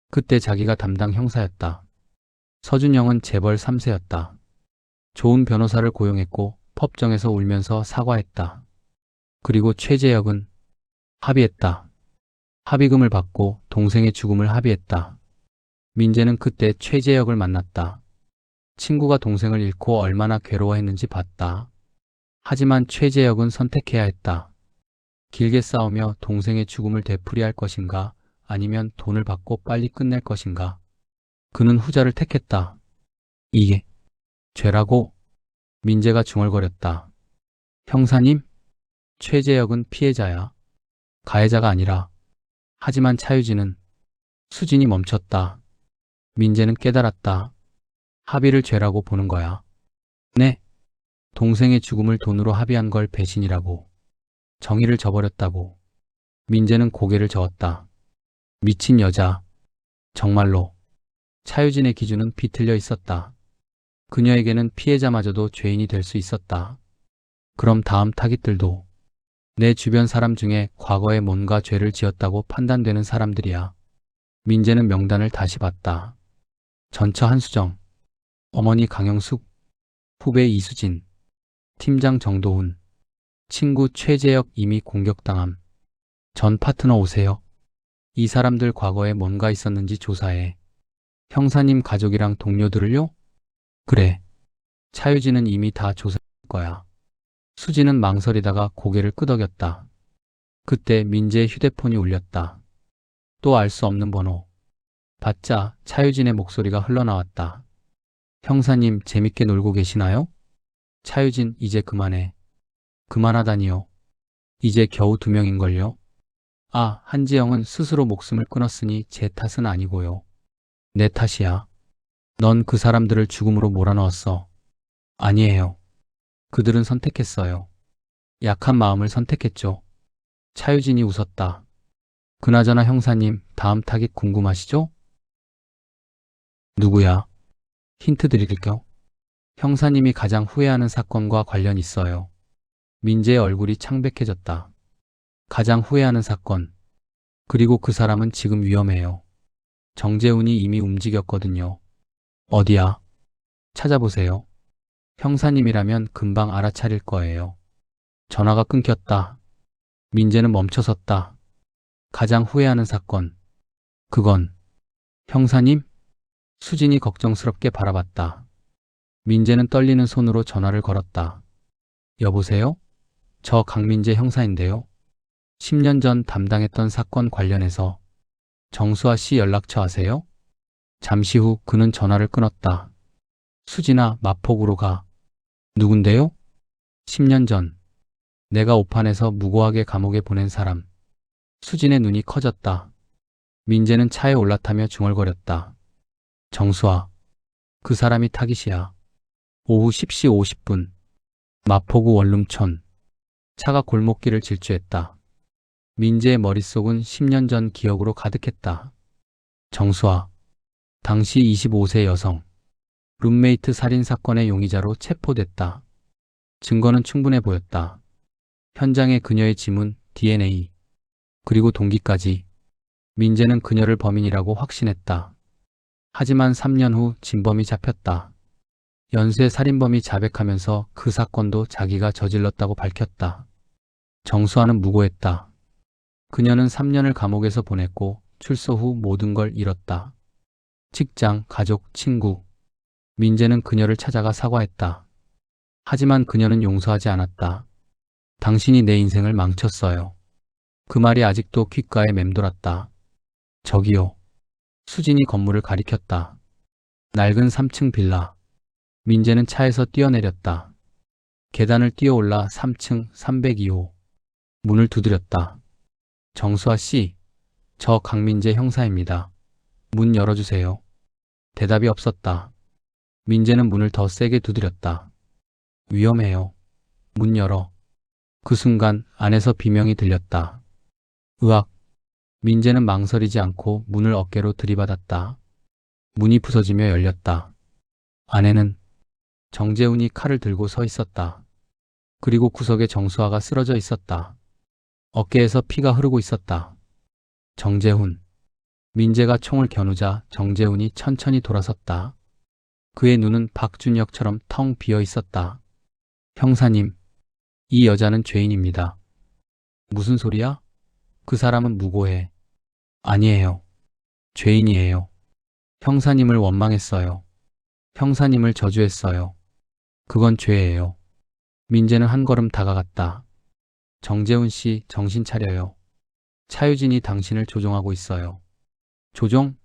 그때 자기가 담당 형사였다. 서준영은 재벌 3세였다. 좋은 변호사를 고용했고 법정에서 울면서 사과했다. 그리고 최재혁은 합의했다. 합의금을 받고 동생의 죽음을 합의했다. 민재는 그때 최재혁을 만났다. 친구가 동생을 잃고 얼마나 괴로워했는지 봤다. 하지만 최재혁은 선택해야 했다. 길게 싸우며 동생의 죽음을 되풀이할 것인가, 아니면 돈을 받고 빨리 끝낼 것인가. 그는 후자를 택했다. 이게 죄라고? 민재가 중얼거렸다. 형사님? 최재혁은 피해자야. 가해자가 아니라. 하지만 차유진은. 수진이 멈췄다. 민재는 깨달았다. 합의를 죄라고 보는 거야. 네. 동생의 죽음을 돈으로 합의한 걸 배신이라고. 정의를 저버렸다고. 민재는 고개를 저었다. 미친 여자. 정말로. 차유진의 기준은 비틀려 있었다. 그녀에게는 피해자마저도 죄인이 될 수 있었다. 그럼 다음 타깃들도 내 주변 사람 중에 과거에 뭔가 죄를 지었다고 판단되는 사람들이야. 민재는 명단을 다시 봤다. 전처 한수정, 어머니 강영숙, 후배 이수진, 팀장 정도훈, 친구 최재혁 이미 공격당함. 전 파트너 오세요. 이 사람들 과거에 뭔가 있었는지 조사해. 형사님 가족이랑 동료들을요? 그래. 차유진은 이미 다 조사할 거야. 수진은 망설이다가 고개를 끄덕였다. 그때 민재의 휴대폰이 울렸다. 또 알 수 없는 번호. 받자 차유진의 목소리가 흘러나왔다. 형사님 재밌게 놀고 계시나요? 차유진 이제 그만해. 그만하다니요. 이제 겨우 2명인걸요. 아, 한지영은 스스로 목숨을 끊었으니 제 탓은 아니고요. 내 탓이야. 넌 그 사람들을 죽음으로 몰아넣었어. 아니에요. 그들은 선택했어요. 약한 마음을 선택했죠. 차유진이 웃었다. 그나저나 형사님, 다음 타깃 궁금하시죠? 누구야? 힌트 드릴게요. 형사님이 가장 후회하는 사건과 관련 있어요. 민재의 얼굴이 창백해졌다. 가장 후회하는 사건. 그리고 그 사람은 지금 위험해요. 정재훈이 이미 움직였거든요. 어디야? 찾아보세요. 형사님이라면 금방 알아차릴 거예요. 전화가 끊겼다. 민재는 멈춰섰다. 가장 후회하는 사건. 그건 형사님? 수진이 걱정스럽게 바라봤다. 민재는 떨리는 손으로 전화를 걸었다. 여보세요? 저 강민재 형사인데요. 10년 전 담당했던 사건 관련해서 정수아 씨 연락처 아세요? 잠시 후 그는 전화를 끊었다. 수진아, 마포구로 가. 누군데요? 10년 전. 내가 오판에서 무고하게 감옥에 보낸 사람. 수진의 눈이 커졌다. 민재는 차에 올라타며 중얼거렸다. 정수아. 그 사람이 타깃이야. 오후 10시 50분. 마포구 원룸촌. 차가 골목길을 질주했다. 민재의 머릿속은 10년 전 기억으로 가득했다. 정수아. 당시 25세 여성. 룸메이트 살인 사건의 용의자로 체포됐다. 증거는 충분해 보였다. 현장에 그녀의 지문, DNA, 그리고 동기까지. 민재는 그녀를 범인이라고 확신했다. 하지만 3년 후 진범이 잡혔다. 연쇄 살인범이 자백하면서 그 사건도 자기가 저질렀다고 밝혔다. 정수아는 무고했다. 그녀는 3년을 감옥에서 보냈고 출소 후 모든 걸 잃었다. 직장, 가족, 친구. 민재는 그녀를 찾아가 사과했다. 하지만 그녀는 용서하지 않았다. 당신이 내 인생을 망쳤어요. 그 말이 아직도 귓가에 맴돌았다. 저기요. 수진이 건물을 가리켰다. 낡은 3층 빌라. 민재는 차에서 뛰어내렸다. 계단을 뛰어올라 3층 302호. 문을 두드렸다. 정수아 씨, 저 강민재 형사입니다. 문 열어주세요. 대답이 없었다. 민재는 문을 더 세게 두드렸다. 위험해요. 문 열어. 그 순간 안에서 비명이 들렸다. 으악. 민재는 망설이지 않고 문을 어깨로 들이받았다. 문이 부서지며 열렸다. 안에는 정재훈이 칼을 들고 서 있었다. 그리고 구석에 정수아가 쓰러져 있었다. 어깨에서 피가 흐르고 있었다. 정재훈. 민재가 총을 겨누자 정재훈이 천천히 돌아섰다. 그의 눈은 박준혁처럼 텅 비어 있었다. 형사님, 이 여자는 죄인입니다. 무슨 소리야? 그 사람은 무고해. 아니에요. 죄인이에요. 형사님을 원망했어요. 형사님을 저주했어요. 그건 죄예요. 민재는 한 걸음 다가갔다. 정재훈 씨, 정신 차려요. 차유진이 당신을 조종하고 있어요. 조종?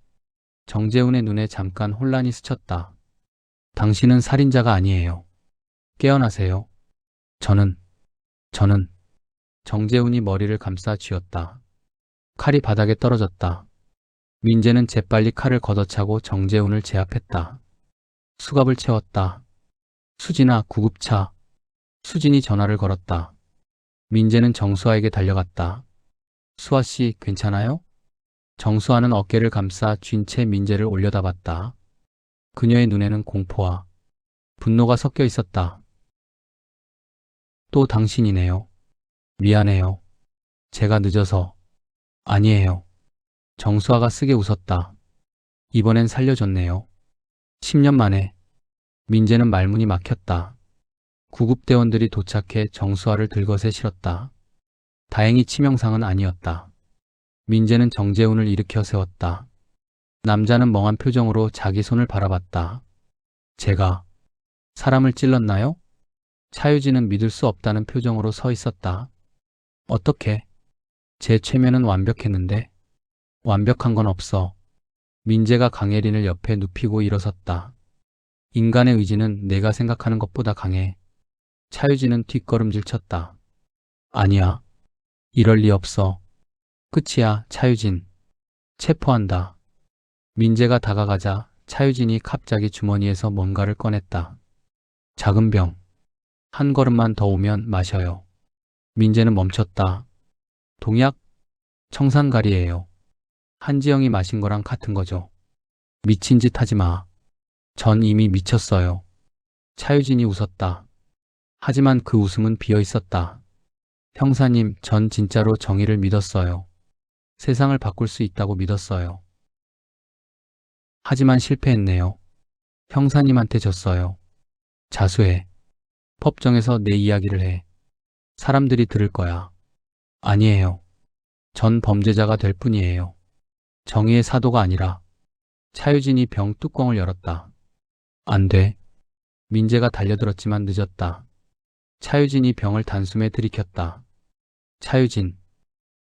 정재훈의 눈에 잠깐 혼란이 스쳤다. 당신은 살인자가 아니에요. 깨어나세요. 저는 정재훈이 머리를 감싸 쥐었다. 칼이 바닥에 떨어졌다. 민재는 재빨리 칼을 걷어차고 정재훈을 제압했다. 수갑을 채웠다. 수진아, 구급차. 수진이 전화를 걸었다. 민재는 정수아에게 달려갔다. 수아 씨, 괜찮아요? 정수아는 어깨를 감싸 쥔 채 민재를 올려다봤다. 그녀의 눈에는 공포와 분노가 섞여 있었다. 또 당신이네요. 미안해요. 제가 늦어서. 아니에요. 정수아가 쓰게 웃었다. 이번엔 살려줬네요. 10년 만에. 민재는 말문이 막혔다. 구급대원들이 도착해 정수아를 들것에 실었다. 다행히 치명상은 아니었다. 민재는 정재훈을 일으켜 세웠다. 남자는 멍한 표정으로 자기 손을 바라봤다. 제가 사람을 찔렀나요? 차유진은 믿을 수 없다는 표정으로 서 있었다. 어떻게? 제 최면은 완벽했는데. 완벽한 건 없어. 민재가 강예린을 옆에 눕히고 일어섰다. 인간의 의지는 내가 생각하는 것보다 강해. 차유진은 뒷걸음질 쳤다. 아니야. 이럴 리 없어. 끝이야, 차유진. 체포한다. 민재가 다가가자 차유진이 갑자기 주머니에서 뭔가를 꺼냈다. 작은 병. 한 걸음만 더 오면 마셔요. 민재는 멈췄다. 동약? 청산가리예요. 한지영이 마신 거랑 같은 거죠. 미친 짓 하지 마. 전 이미 미쳤어요. 차유진이 웃었다. 하지만 그 웃음은 비어 있었다. 형사님, 전 진짜로 정의를 믿었어요. 세상을 바꿀 수 있다고 믿었어요. 하지만 실패했네요. 형사님한테 졌어요. 자수해. 법정에서 내 이야기를 해. 사람들이 들을 거야. 아니에요. 전 범죄자가 될 뿐이에요. 정의의 사도가 아니라. 차유진이 병 뚜껑을 열었다. 안 돼. 민재가 달려들었지만 늦었다. 차유진이 병을 단숨에 들이켰다. 차유진.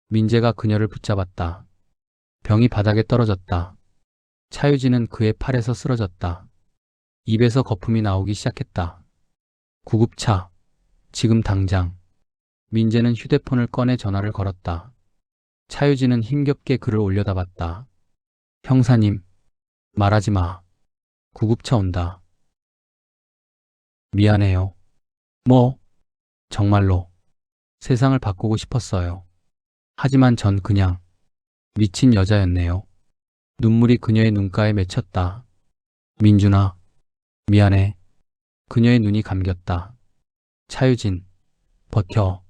민재가 그녀를 붙잡았다. 병이 바닥에 떨어졌다. 차유진은 그의 팔에서 쓰러졌다. 입에서 거품이 나오기 시작했다. 구급차. 지금 당장. 민재는 휴대폰을 꺼내 전화를 걸었다. 차유진은 힘겹게 그를 올려다봤다. 형사님, 말하지 마. 구급차 온다. 미안해요. 뭐? 정말로. 세상을 바꾸고 싶었어요. 하지만 전 그냥 미친 여자였네요. 눈물이 그녀의 눈가에 맺혔다. 민준아, 미안해. 그녀의 눈이 감겼다. 차유진, 버텨.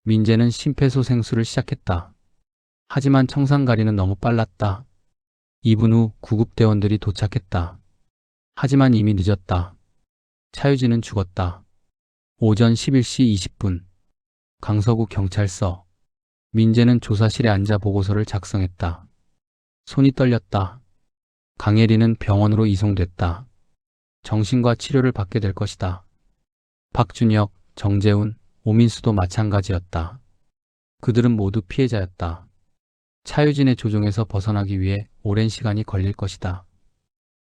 민재는 심폐소생술을 시작했다. 하지만 청산가리는 너무 빨랐다. 2분 후 구급대원들이 도착했다. 하지만 이미 늦었다. 차유진은 죽었다. 오전 11시 20분. 강서구 경찰서. 민재는 조사실에 앉아 보고서를 작성했다. 손이 떨렸다. 강예리는 병원으로 이송됐다. 정신과 치료를 받게 될 것이다. 박준혁, 정재훈, 오민수도 마찬가지였다. 그들은 모두 피해자였다. 차유진의 조종에서 벗어나기 위해 오랜 시간이 걸릴 것이다.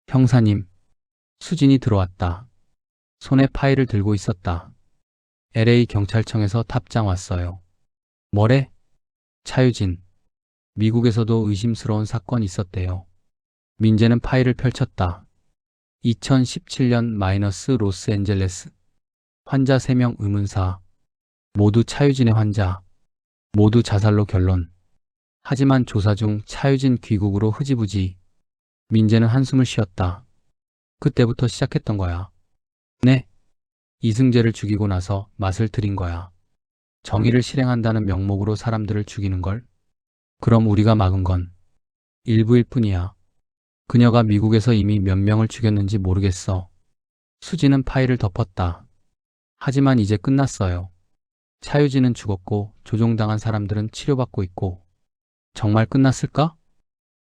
형사님, 수진이 들어왔다. 손에 파일을 들고 있었다. LA 경찰청에서 탑장 왔어요. 뭐래? 차유진. 미국에서도 의심스러운 사건이 있었대요. 민재는 파일을 펼쳤다. 2017년 로스앤젤레스. 환자 3명 의문사. 모두 차유진의 환자. 모두 자살로 결론. 하지만 조사 중 차유진 귀국으로 흐지부지. 민재는 한숨을 쉬었다. 그때부터 시작했던 거야. 네. 이승재를 죽이고 나서 맛을 들인 거야. 정의를 실행한다는 명목으로 사람들을 죽이는 걸. 그럼 우리가 막은 건 일부일 뿐이야. 그녀가 미국에서 이미 몇 명을 죽였는지 모르겠어. 수지는 파일을 덮었다. 하지만 이제 끝났어요. 차유진은 죽었고 조종당한 사람들은 치료받고 있고. 정말 끝났을까?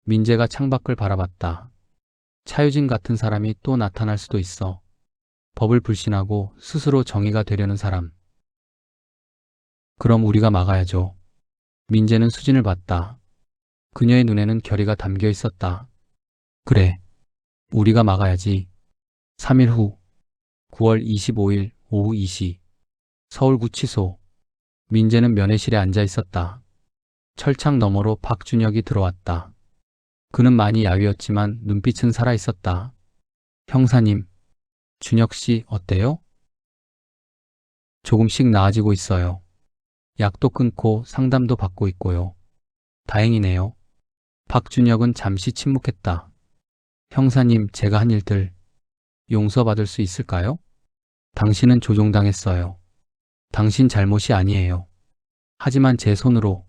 민재가 창밖을 바라봤다. 차유진 같은 사람이 또 나타날 수도 있어. 법을 불신하고 스스로 정의가 되려는 사람. 그럼 우리가 막아야죠. 민재는 수진을 봤다. 그녀의 눈에는 결의가 담겨 있었다. 그래. 우리가 막아야지. 3일 후 9월 25일 오후 2시 서울구치소. 민재는 면회실에 앉아 있었다. 철창 너머로 박준혁이 들어왔다. 그는 많이 야위었지만 눈빛은 살아있었다. 형사님, 준혁 씨 어때요? 조금씩 나아지고 있어요. 약도 끊고 상담도 받고 있고요. 다행이네요. 박준혁은 잠시 침묵했다. 형사님, 제가 한 일들 용서받을 수 있을까요? 당신은 조종당했어요. 당신 잘못이 아니에요. 하지만 제 손으로.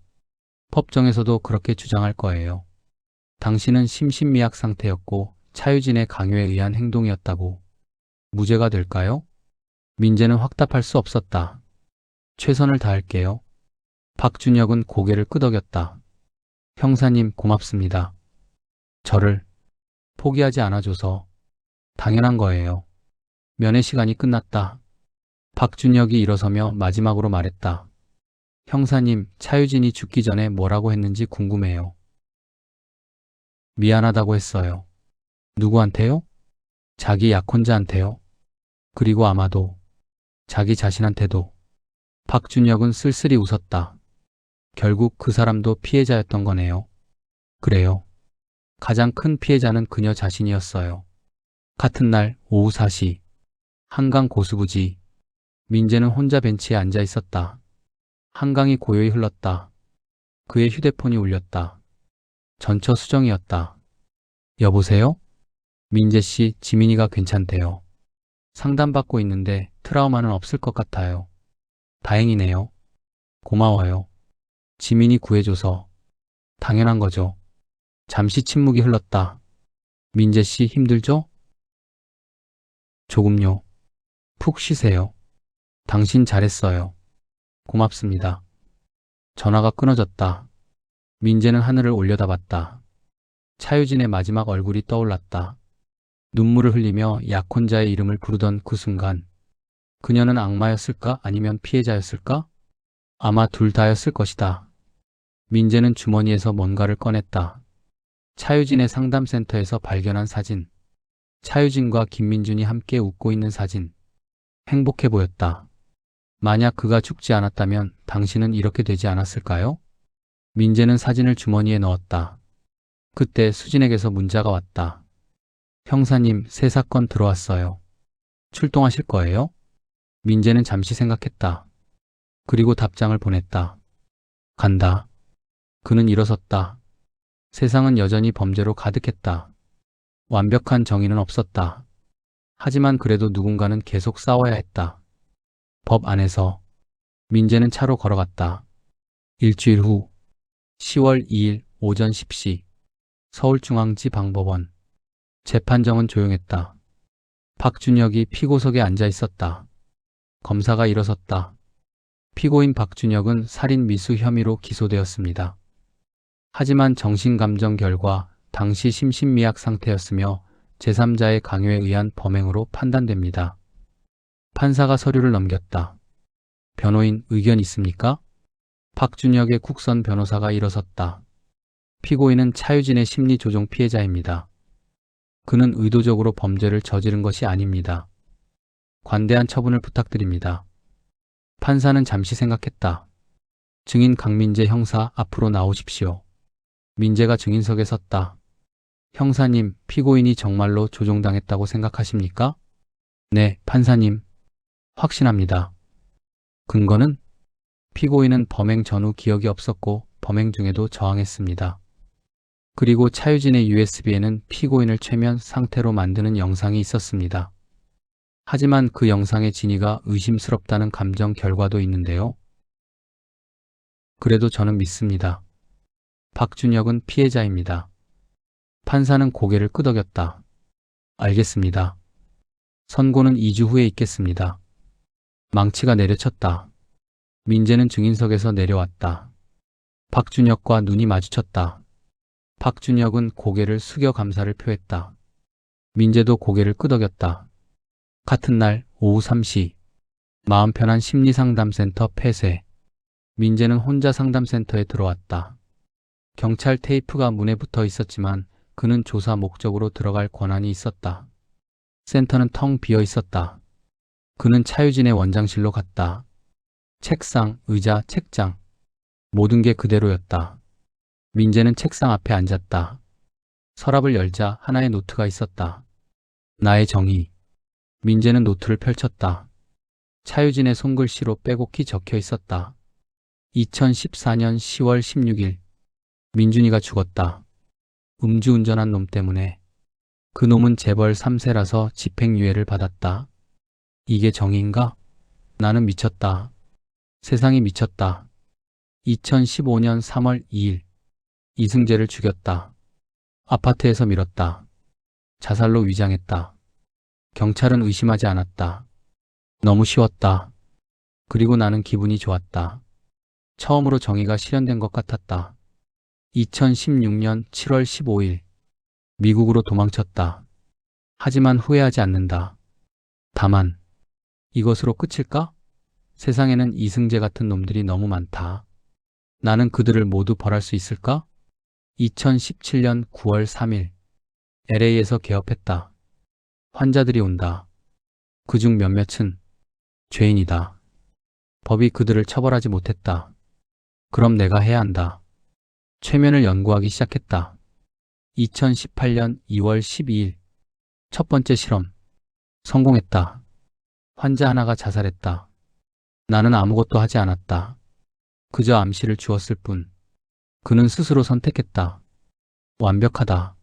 법정에서도 그렇게 주장할 거예요. 당신은 심신미약 상태였고 차유진의 강요에 의한 행동이었다고. 무죄가 될까요? 민재는 확답할 수 없었다. 최선을 다할게요. 박준혁은 고개를 끄덕였다. 형사님 고맙습니다. 저를 포기하지 않아줘서. 당연한 거예요. 면회 시간이 끝났다. 박준혁이 일어서며 마지막으로 말했다. 형사님, 차유진이 죽기 전에 뭐라고 했는지 궁금해요. 미안하다고 했어요. 누구한테요? 자기 약혼자한테요. 그리고 아마도 자기 자신한테도. 박준혁은 쓸쓸히 웃었다. 결국 그 사람도 피해자였던 거네요. 그래요. 가장 큰 피해자는 그녀 자신이었어요. 같은 날 오후 4시 한강 고수부지. 민재는 혼자 벤치에 앉아 있었다. 한강이 고요히 흘렀다. 그의 휴대폰이 울렸다. 전처 수정이었다. 여보세요? 민재 씨, 지민이가 괜찮대요. 상담받고 있는데 트라우마는 없을 것 같아요. 다행이네요. 고마워요. 지민이 구해줘서. 당연한 거죠. 잠시 침묵이 흘렀다. 민재 씨 힘들죠? 조금요. 푹 쉬세요. 당신 잘했어요. 고맙습니다. 전화가 끊어졌다. 민재는 하늘을 올려다봤다. 차유진의 마지막 얼굴이 떠올랐다. 눈물을 흘리며 약혼자의 이름을 부르던 그 순간. 그녀는 악마였을까 아니면 피해자였을까? 아마 둘 다였을 것이다. 민재는 주머니에서 뭔가를 꺼냈다. 차유진의 상담센터에서 발견한 사진. 차유진과 김민준이 함께 웃고 있는 사진. 행복해 보였다. 만약 그가 죽지 않았다면 당신은 이렇게 되지 않았을까요? 민재는 사진을 주머니에 넣었다. 그때 수진에게서 문자가 왔다. 형사님, 새 사건 들어왔어요. 출동하실 거예요? 민재는 잠시 생각했다. 그리고 답장을 보냈다. 간다. 그는 일어섰다. 세상은 여전히 범죄로 가득했다. 완벽한 정의는 없었다. 하지만 그래도 누군가는 계속 싸워야 했다. 법 안에서. 민재는 차로 걸어갔다. 일주일 후 10월 2일 오전 10시 서울중앙지방법원. 재판정은 조용했다. 박준혁이 피고석에 앉아 있었다. 검사가 일어섰다. 피고인 박준혁은 살인 미수 혐의로 기소되었습니다. 하지만 정신감정 결과 당시 심신미약 상태였으며 제3자의 강요에 의한 범행으로 판단됩니다. 판사가 서류를 넘겼다. 변호인 의견 있습니까? 박준혁의 국선 변호사가 일어섰다. 피고인은 차유진의 심리조종 피해자입니다. 그는 의도적으로 범죄를 저지른 것이 아닙니다. 관대한 처분을 부탁드립니다. 판사는 잠시 생각했다. 증인 강민재 형사 앞으로 나오십시오. 민재가 증인석에 섰다. 형사님, 피고인이 정말로 조종당했다고 생각하십니까? 네, 판사님. 확신합니다. 근거는? 피고인은 범행 전후 기억이 없었고 범행 중에도 저항했습니다. 그리고 차유진의 USB에는 피고인을 최면 상태로 만드는 영상이 있었습니다. 하지만 그 영상의 진위가 의심스럽다는 감정 결과도 있는데요. 그래도 저는 믿습니다. 박준혁은 피해자입니다. 판사는 고개를 끄덕였다. 알겠습니다. 선고는 2주 후에 있겠습니다. 망치가 내려쳤다. 민재는 증인석에서 내려왔다. 박준혁과 눈이 마주쳤다. 박준혁은 고개를 숙여 감사를 표했다. 민재도 고개를 끄덕였다. 같은 날 오후 3시 마음 편한 심리상담센터 폐쇄. 민재는 혼자 상담센터에 들어왔다. 경찰 테이프가 문에 붙어 있었지만 그는 조사 목적으로 들어갈 권한이 있었다. 센터는 텅 비어 있었다. 그는 차유진의 원장실로 갔다. 책상, 의자, 책장 모든 게 그대로였다. 민재는 책상 앞에 앉았다. 서랍을 열자 하나의 노트가 있었다. 나의 정의. 민재는 노트를 펼쳤다. 차유진의 손글씨로 빼곡히 적혀 있었다. 2014년 10월 16일 민준이가 죽었다. 음주운전한 놈 때문에. 그 놈은 재벌 3세라서 집행유예를 받았다. 이게 정의인가? 나는 미쳤다. 세상이 미쳤다. 2015년 3월 2일 이승재를 죽였다. 아파트에서 밀었다. 자살로 위장했다. 경찰은 의심하지 않았다. 너무 쉬웠다. 그리고 나는 기분이 좋았다. 처음으로 정의가 실현된 것 같았다. 2016년 7월 15일 미국으로 도망쳤다. 하지만 후회하지 않는다. 다만 이것으로 끝일까? 세상에는 이승재 같은 놈들이 너무 많다. 나는 그들을 모두 벌할 수 있을까? 2017년 9월 3일 LA에서 개업했다. 환자들이 온다. 그중 몇몇은 죄인이다. 법이 그들을 처벌하지 못했다. 그럼 내가 해야 한다. 최면을 연구하기 시작했다. 2018년 2월 12일 첫 번째 실험. 성공했다. 환자 하나가 자살했다. 나는 아무것도 하지 않았다. 그저 암시를 주었을 뿐. 그는 스스로 선택했다. 완벽하다.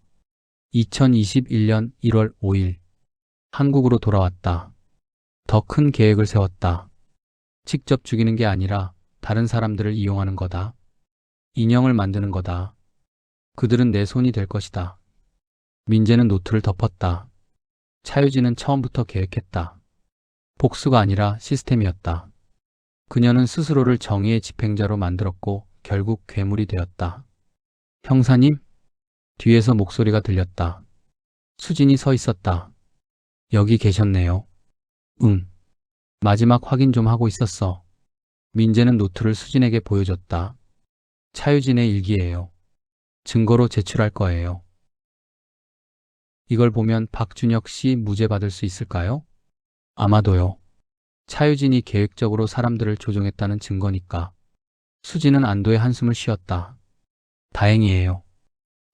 2021년 1월 5일 한국으로 돌아왔다. 더 큰 계획을 세웠다. 직접 죽이는 게 아니라 다른 사람들을 이용하는 거다. 인형을 만드는 거다. 그들은 내 손이 될 것이다. 민재는 노트를 덮었다. 차유진은 처음부터 계획했다. 복수가 아니라 시스템이었다. 그녀는 스스로를 정의의 집행자로 만들었고 결국 괴물이 되었다. 형사님? 뒤에서 목소리가 들렸다. 수진이 서 있었다. 여기 계셨네요. 응. 마지막 확인 좀 하고 있었어. 민재는 노트를 수진에게 보여줬다. 차유진의 일기예요. 증거로 제출할 거예요. 이걸 보면 박준혁 씨 무죄 받을 수 있을까요? 아마도요. 차유진이 계획적으로 사람들을 조종했다는 증거니까. 수진은 안도의 한숨을 쉬었다. 다행이에요.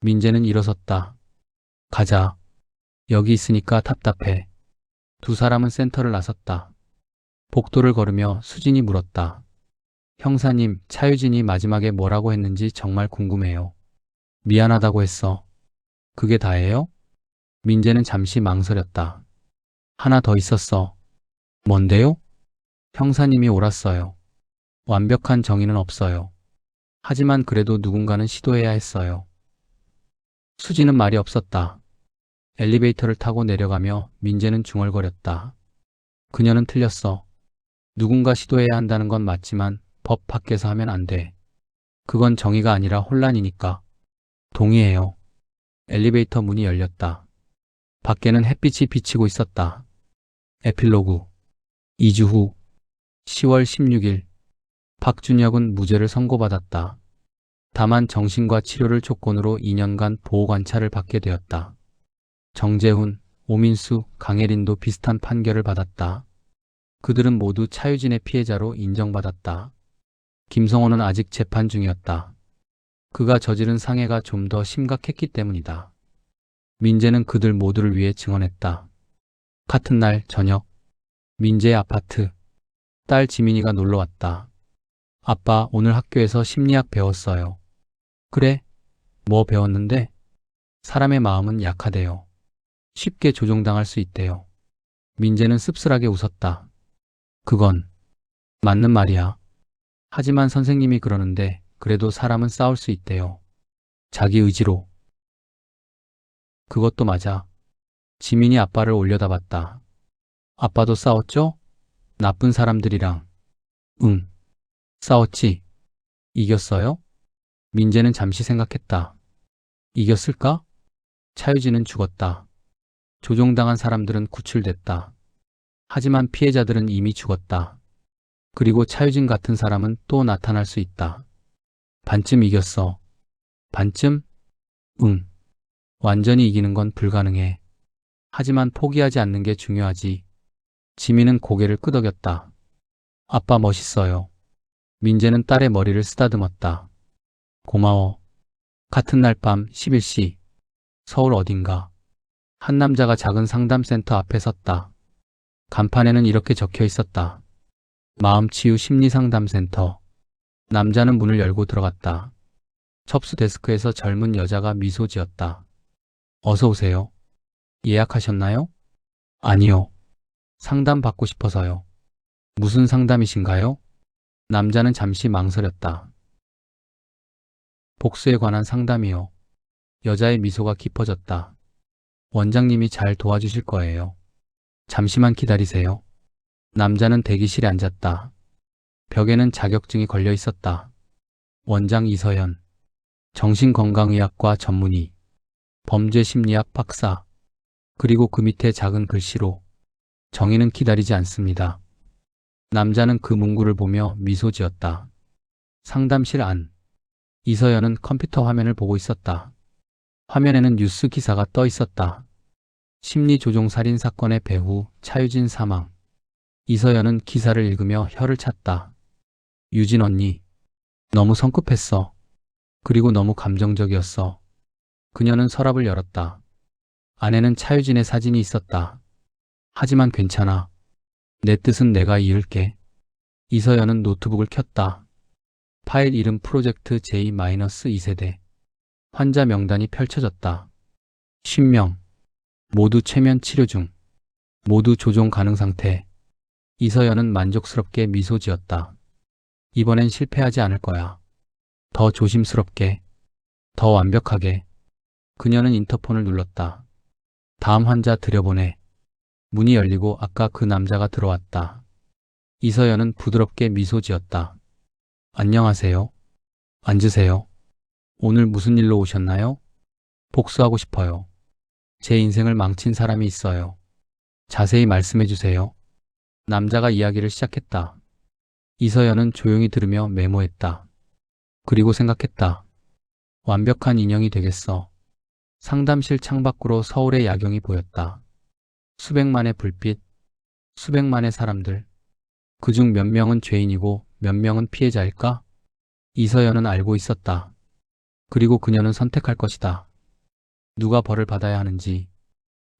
민재는 일어섰다. 가자. 여기 있으니까 답답해. 두 사람은 센터를 나섰다. 복도를 걸으며 수진이 물었다. 형사님, 차유진이 마지막에 뭐라고 했는지 정말 궁금해요. 미안하다고 했어. 그게 다예요? 민재는 잠시 망설였다. 하나 더 있었어. 뭔데요? 형사님이 옳았어요. 완벽한 정의는 없어요. 하지만 그래도 누군가는 시도해야 했어요. 수지는 말이 없었다. 엘리베이터를 타고 내려가며 민재는 중얼거렸다. 그녀는 틀렸어. 누군가 시도해야 한다는 건 맞지만 법 밖에서 하면 안 돼. 그건 정의가 아니라 혼란이니까. 동의해요. 엘리베이터 문이 열렸다. 밖에는 햇빛이 비치고 있었다. 에필로그 2주 후 10월 16일 박준혁은 무죄를 선고받았다. 다만 정신과 치료를 조건으로 2년간 보호관찰을 받게 되었다. 정재훈, 오민수, 강혜린도 비슷한 판결을 받았다. 그들은 모두 차유진의 피해자로 인정받았다. 김성호는 아직 재판 중이었다. 그가 저지른 상해가 좀 더 심각했기 때문이다. 민재는 그들 모두를 위해 증언했다. 같은 날 저녁, 민재의 아파트. 딸 지민이가 놀러 왔다. 아빠, 오늘 학교에서 심리학 배웠어요. 그래? 뭐 배웠는데? 사람의 마음은 약하대요. 쉽게 조종당할 수 있대요. 민재는 씁쓸하게 웃었다. 그건 맞는 말이야. 하지만 선생님이 그러는데 그래도 사람은 싸울 수 있대요. 자기 의지로. 그것도 맞아. 지민이 아빠를 올려다봤다. 아빠도 싸웠죠? 나쁜 사람들이랑. 응. 싸웠지. 이겼어요? 민재는 잠시 생각했다. 이겼을까? 차유진은 죽었다. 조종당한 사람들은 구출됐다. 하지만 피해자들은 이미 죽었다. 그리고 차유진 같은 사람은 또 나타날 수 있다. 반쯤 이겼어. 반쯤? 응. 완전히 이기는 건 불가능해. 하지만 포기하지 않는 게 중요하지. 지민은 고개를 끄덕였다. 아빠 멋있어요. 민재는 딸의 머리를 쓰다듬었다. 고마워. 같은 날 밤 11시 서울 어딘가 한 남자가 작은 상담센터 앞에 섰다. 간판에는 이렇게 적혀 있었다. 마음치유 심리상담센터. 남자는 문을 열고 들어갔다. 접수 데스크에서 젊은 여자가 미소 지었다. 어서 오세요. 예약하셨나요? 아니요. 상담 받고 싶어서요. 무슨 상담이신가요? 남자는 잠시 망설였다. 복수에 관한 상담이요. 여자의 미소가 깊어졌다. 원장님이 잘 도와주실 거예요. 잠시만 기다리세요. 남자는 대기실에 앉았다. 벽에는 자격증이 걸려 있었다. 원장 이서연, 정신건강의학과 전문의, 범죄심리학 박사, 그리고 그 밑에 작은 글씨로 정의는 기다리지 않습니다. 남자는 그 문구를 보며 미소 지었다. 상담실 안. 이서연은 컴퓨터 화면을 보고 있었다. 화면에는 뉴스 기사가 떠 있었다. 심리조종 살인 사건의 배후 차유진 사망. 이서연은 기사를 읽으며 혀를 찼다. 유진 언니, 너무 성급했어. 그리고 너무 감정적이었어. 그녀는 서랍을 열었다. 안에는 차유진의 사진이 있었다. 하지만 괜찮아. 내 뜻은 내가 이을게. 이서연은 노트북을 켰다. 파일 이름 프로젝트 J-2세대. 환자 명단이 펼쳐졌다. 50명. 모두 최면 치료 중. 모두 조종 가능 상태. 이서연은 만족스럽게 미소 지었다. 이번엔 실패하지 않을 거야. 더 조심스럽게. 더 완벽하게. 그녀는 인터폰을 눌렀다. 다음 환자 들여보내. 문이 열리고 아까 그 남자가 들어왔다. 이서연은 부드럽게 미소 지었다. 안녕하세요. 앉으세요. 오늘 무슨 일로 오셨나요? 복수하고 싶어요. 제 인생을 망친 사람이 있어요. 자세히 말씀해 주세요. 남자가 이야기를 시작했다. 이서연은 조용히 들으며 메모했다. 그리고 생각했다. 완벽한 인형이 되겠어. 상담실 창밖으로 서울의 야경이 보였다. 수백만의 불빛, 수백만의 사람들. 그중 몇 명은 죄인이고 몇 명은 피해자일까? 이서연은 알고 있었다. 그리고 그녀는 선택할 것이다. 누가 벌을 받아야 하는지.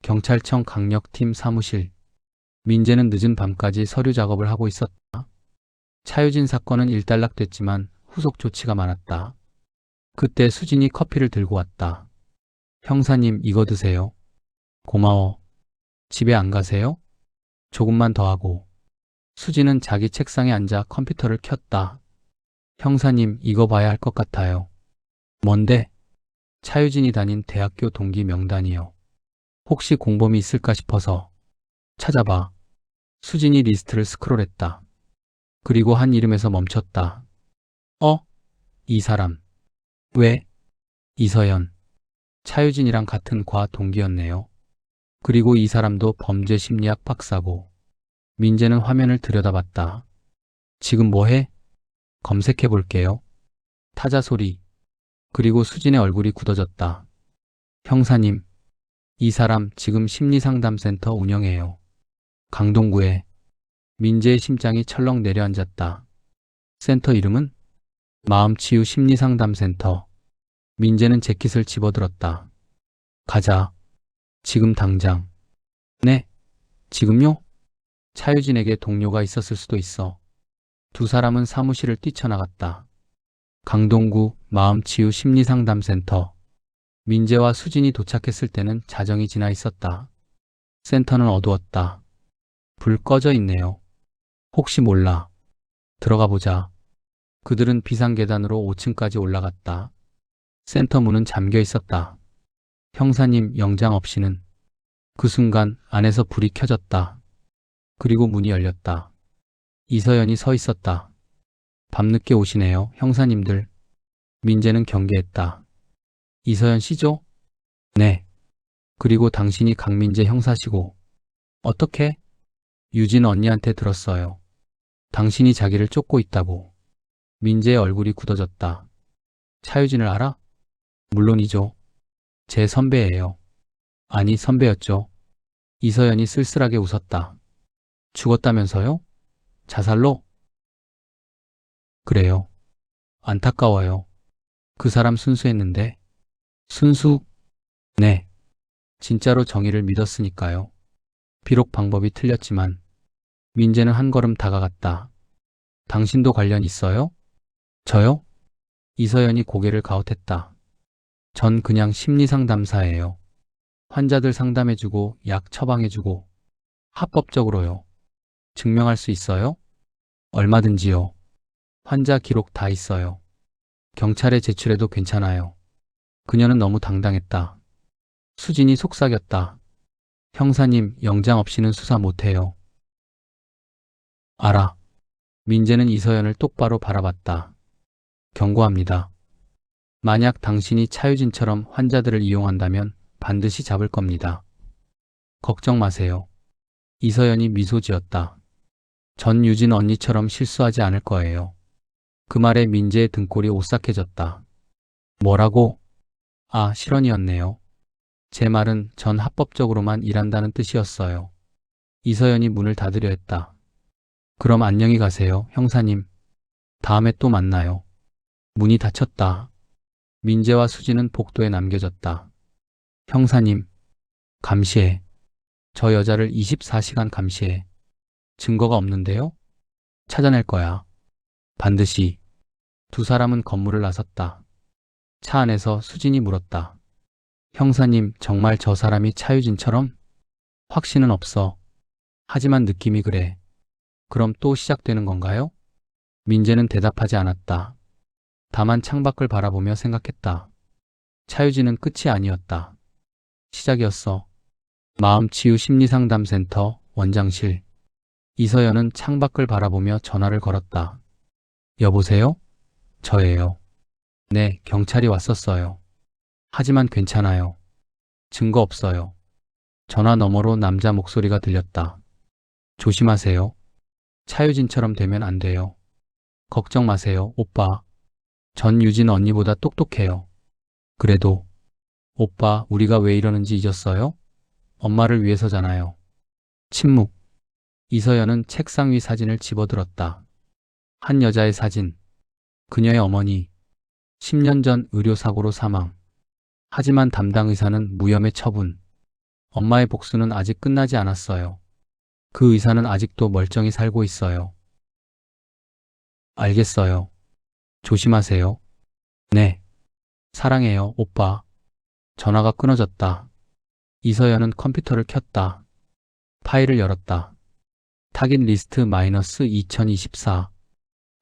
경찰청 강력팀 사무실. 민재는 늦은 밤까지 서류 작업을 하고 있었다. 차유진 사건은 일단락됐지만 후속 조치가 많았다. 그때 수진이 커피를 들고 왔다. 형사님, 이거 드세요. 고마워. 집에 안 가세요? 조금만 더 하고. 수진은 자기 책상에 앉아 컴퓨터를 켰다. 형사님, 이거 봐야 할 것 같아요. 뭔데? 차유진이 다닌 대학교 동기 명단이요. 혹시 공범이 있을까 싶어서 찾아봐. 수진이 리스트를 스크롤했다. 그리고 한 이름에서 멈췄다. 이 사람. 왜? 이서연. 차유진이랑 같은 과 동기였네요. 그리고 이 사람도 범죄 심리학 박사고. 민재는 화면을 들여다봤다. 지금 뭐해? 검색해 볼게요. 타자 소리. 그리고 수진의 얼굴이 굳어졌다. 형사님, 이 사람 지금 심리상담센터 운영해요. 강동구에. 민재의 심장이 철렁 내려앉았다. 센터 이름은? 마음치유 심리상담센터. 민재는 재킷을 집어들었다. 가자. 지금 당장. 네? 지금요? 차유진에게 동료가 있었을 수도 있어. 두 사람은 사무실을 뛰쳐나갔다. 강동구 마음치유 심리상담센터. 민재와 수진이 도착했을 때는 자정이 지나 있었다. 센터는 어두웠다. 불 꺼져 있네요. 혹시 몰라. 들어가 보자. 그들은 비상계단으로 5층까지 올라갔다. 센터 문은 잠겨 있었다. 형사님 영장 없이는. 그 순간 안에서 불이 켜졌다. 그리고 문이 열렸다. 이서연이 서 있었다. 밤늦게 오시네요, 형사님들. 민재는 경계했다. 이서연 씨죠? 네. 그리고 당신이 강민재 형사시고. 어떻게? 유진 언니한테 들었어요. 당신이 자기를 쫓고 있다고. 민재의 얼굴이 굳어졌다. 차유진을 알아? 물론이죠. 제 선배예요. 아니, 선배였죠. 이서연이 쓸쓸하게 웃었다. 죽었다면서요? 자살로? 그래요. 안타까워요. 그 사람 순수했는데. 순수? 네. 진짜로 정의를 믿었으니까요. 비록 방법이 틀렸지만. 민재는 한 걸음 다가갔다. 당신도 관련 있어요? 저요? 이서연이 고개를 가웃했다. 전 그냥 심리상담사예요. 환자들 상담해주고 약 처방해주고 합법적으로요. 증명할 수 있어요? 얼마든지요. 환자 기록 다 있어요. 경찰에 제출해도 괜찮아요. 그녀는 너무 당당했다. 수진이 속삭였다. 형사님, 영장 없이는 수사 못해요. 알아. 민재는 이서연을 똑바로 바라봤다. 경고합니다. 만약 당신이 차유진처럼 환자들을 이용한다면 반드시 잡을 겁니다. 걱정 마세요. 이서연이 미소 지었다. 전 유진 언니처럼 실수하지 않을 거예요. 그 말에 민재의 등골이 오싹해졌다. 뭐라고? 아, 실언이었네요. 제 말은 전 합법적으로만 일한다는 뜻이었어요. 이서연이 문을 닫으려 했다. 그럼 안녕히 가세요, 형사님. 다음에 또 만나요. 문이 닫혔다. 민재와 수진은 복도에 남겨졌다. 형사님, 감시해. 저 여자를 24시간 감시해. 증거가 없는데요? 찾아낼 거야. 반드시. 두 사람은 건물을 나섰다. 차 안에서 수진이 물었다. 형사님, 정말 저 사람이 차유진처럼? 확신은 없어. 하지만 느낌이 그래. 그럼 또 시작되는 건가요? 민재는 대답하지 않았다. 다만 창밖을 바라보며 생각했다. 차유진은 끝이 아니었다. 시작이었어. 마음치유 심리상담센터 원장실. 이서연은 창밖을 바라보며 전화를 걸었다. 여보세요? 저예요. 네, 경찰이 왔었어요. 하지만 괜찮아요. 증거 없어요. 전화 너머로 남자 목소리가 들렸다. 조심하세요. 차유진처럼 되면 안 돼요. 걱정 마세요, 오빠. 전 유진 언니보다 똑똑해요. 그래도, 오빠, 우리가 왜 이러는지 잊었어요? 엄마를 위해서잖아요. 침묵. 이서연은 책상 위 사진을 집어들었다. 한 여자의 사진. 그녀의 어머니. 10년 전 의료사고로 사망. 하지만 담당 의사는 무혐의 처분. 엄마의 복수는 아직 끝나지 않았어요. 그 의사는 아직도 멀쩡히 살고 있어요. 알겠어요. 조심하세요. 네. 사랑해요, 오빠. 전화가 끊어졌다. 이서연은 컴퓨터를 켰다. 파일을 열었다. 타깃 리스트 마이너스 2024.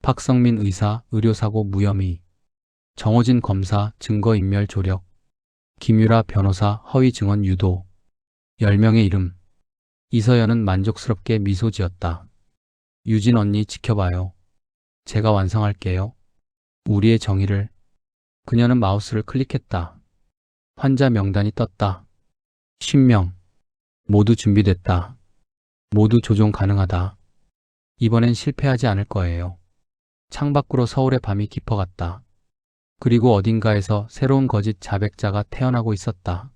박성민 의사, 의료사고 무혐의. 정호진 검사, 증거인멸 조력. 김유라 변호사, 허위 증언 유도. 10명의 이름. 이서연은 만족스럽게 미소 지었다. 유진 언니 지켜봐요. 제가 완성할게요. 우리의 정의를. 그녀는 마우스를 클릭했다. 환자 명단이 떴다. 10명. 모두 준비됐다. 모두 조종 가능하다. 이번엔 실패하지 않을 거예요. 창밖으로 서울의 밤이 깊어갔다. 그리고 어딘가에서 새로운 거짓 자백자가 태어나고 있었다.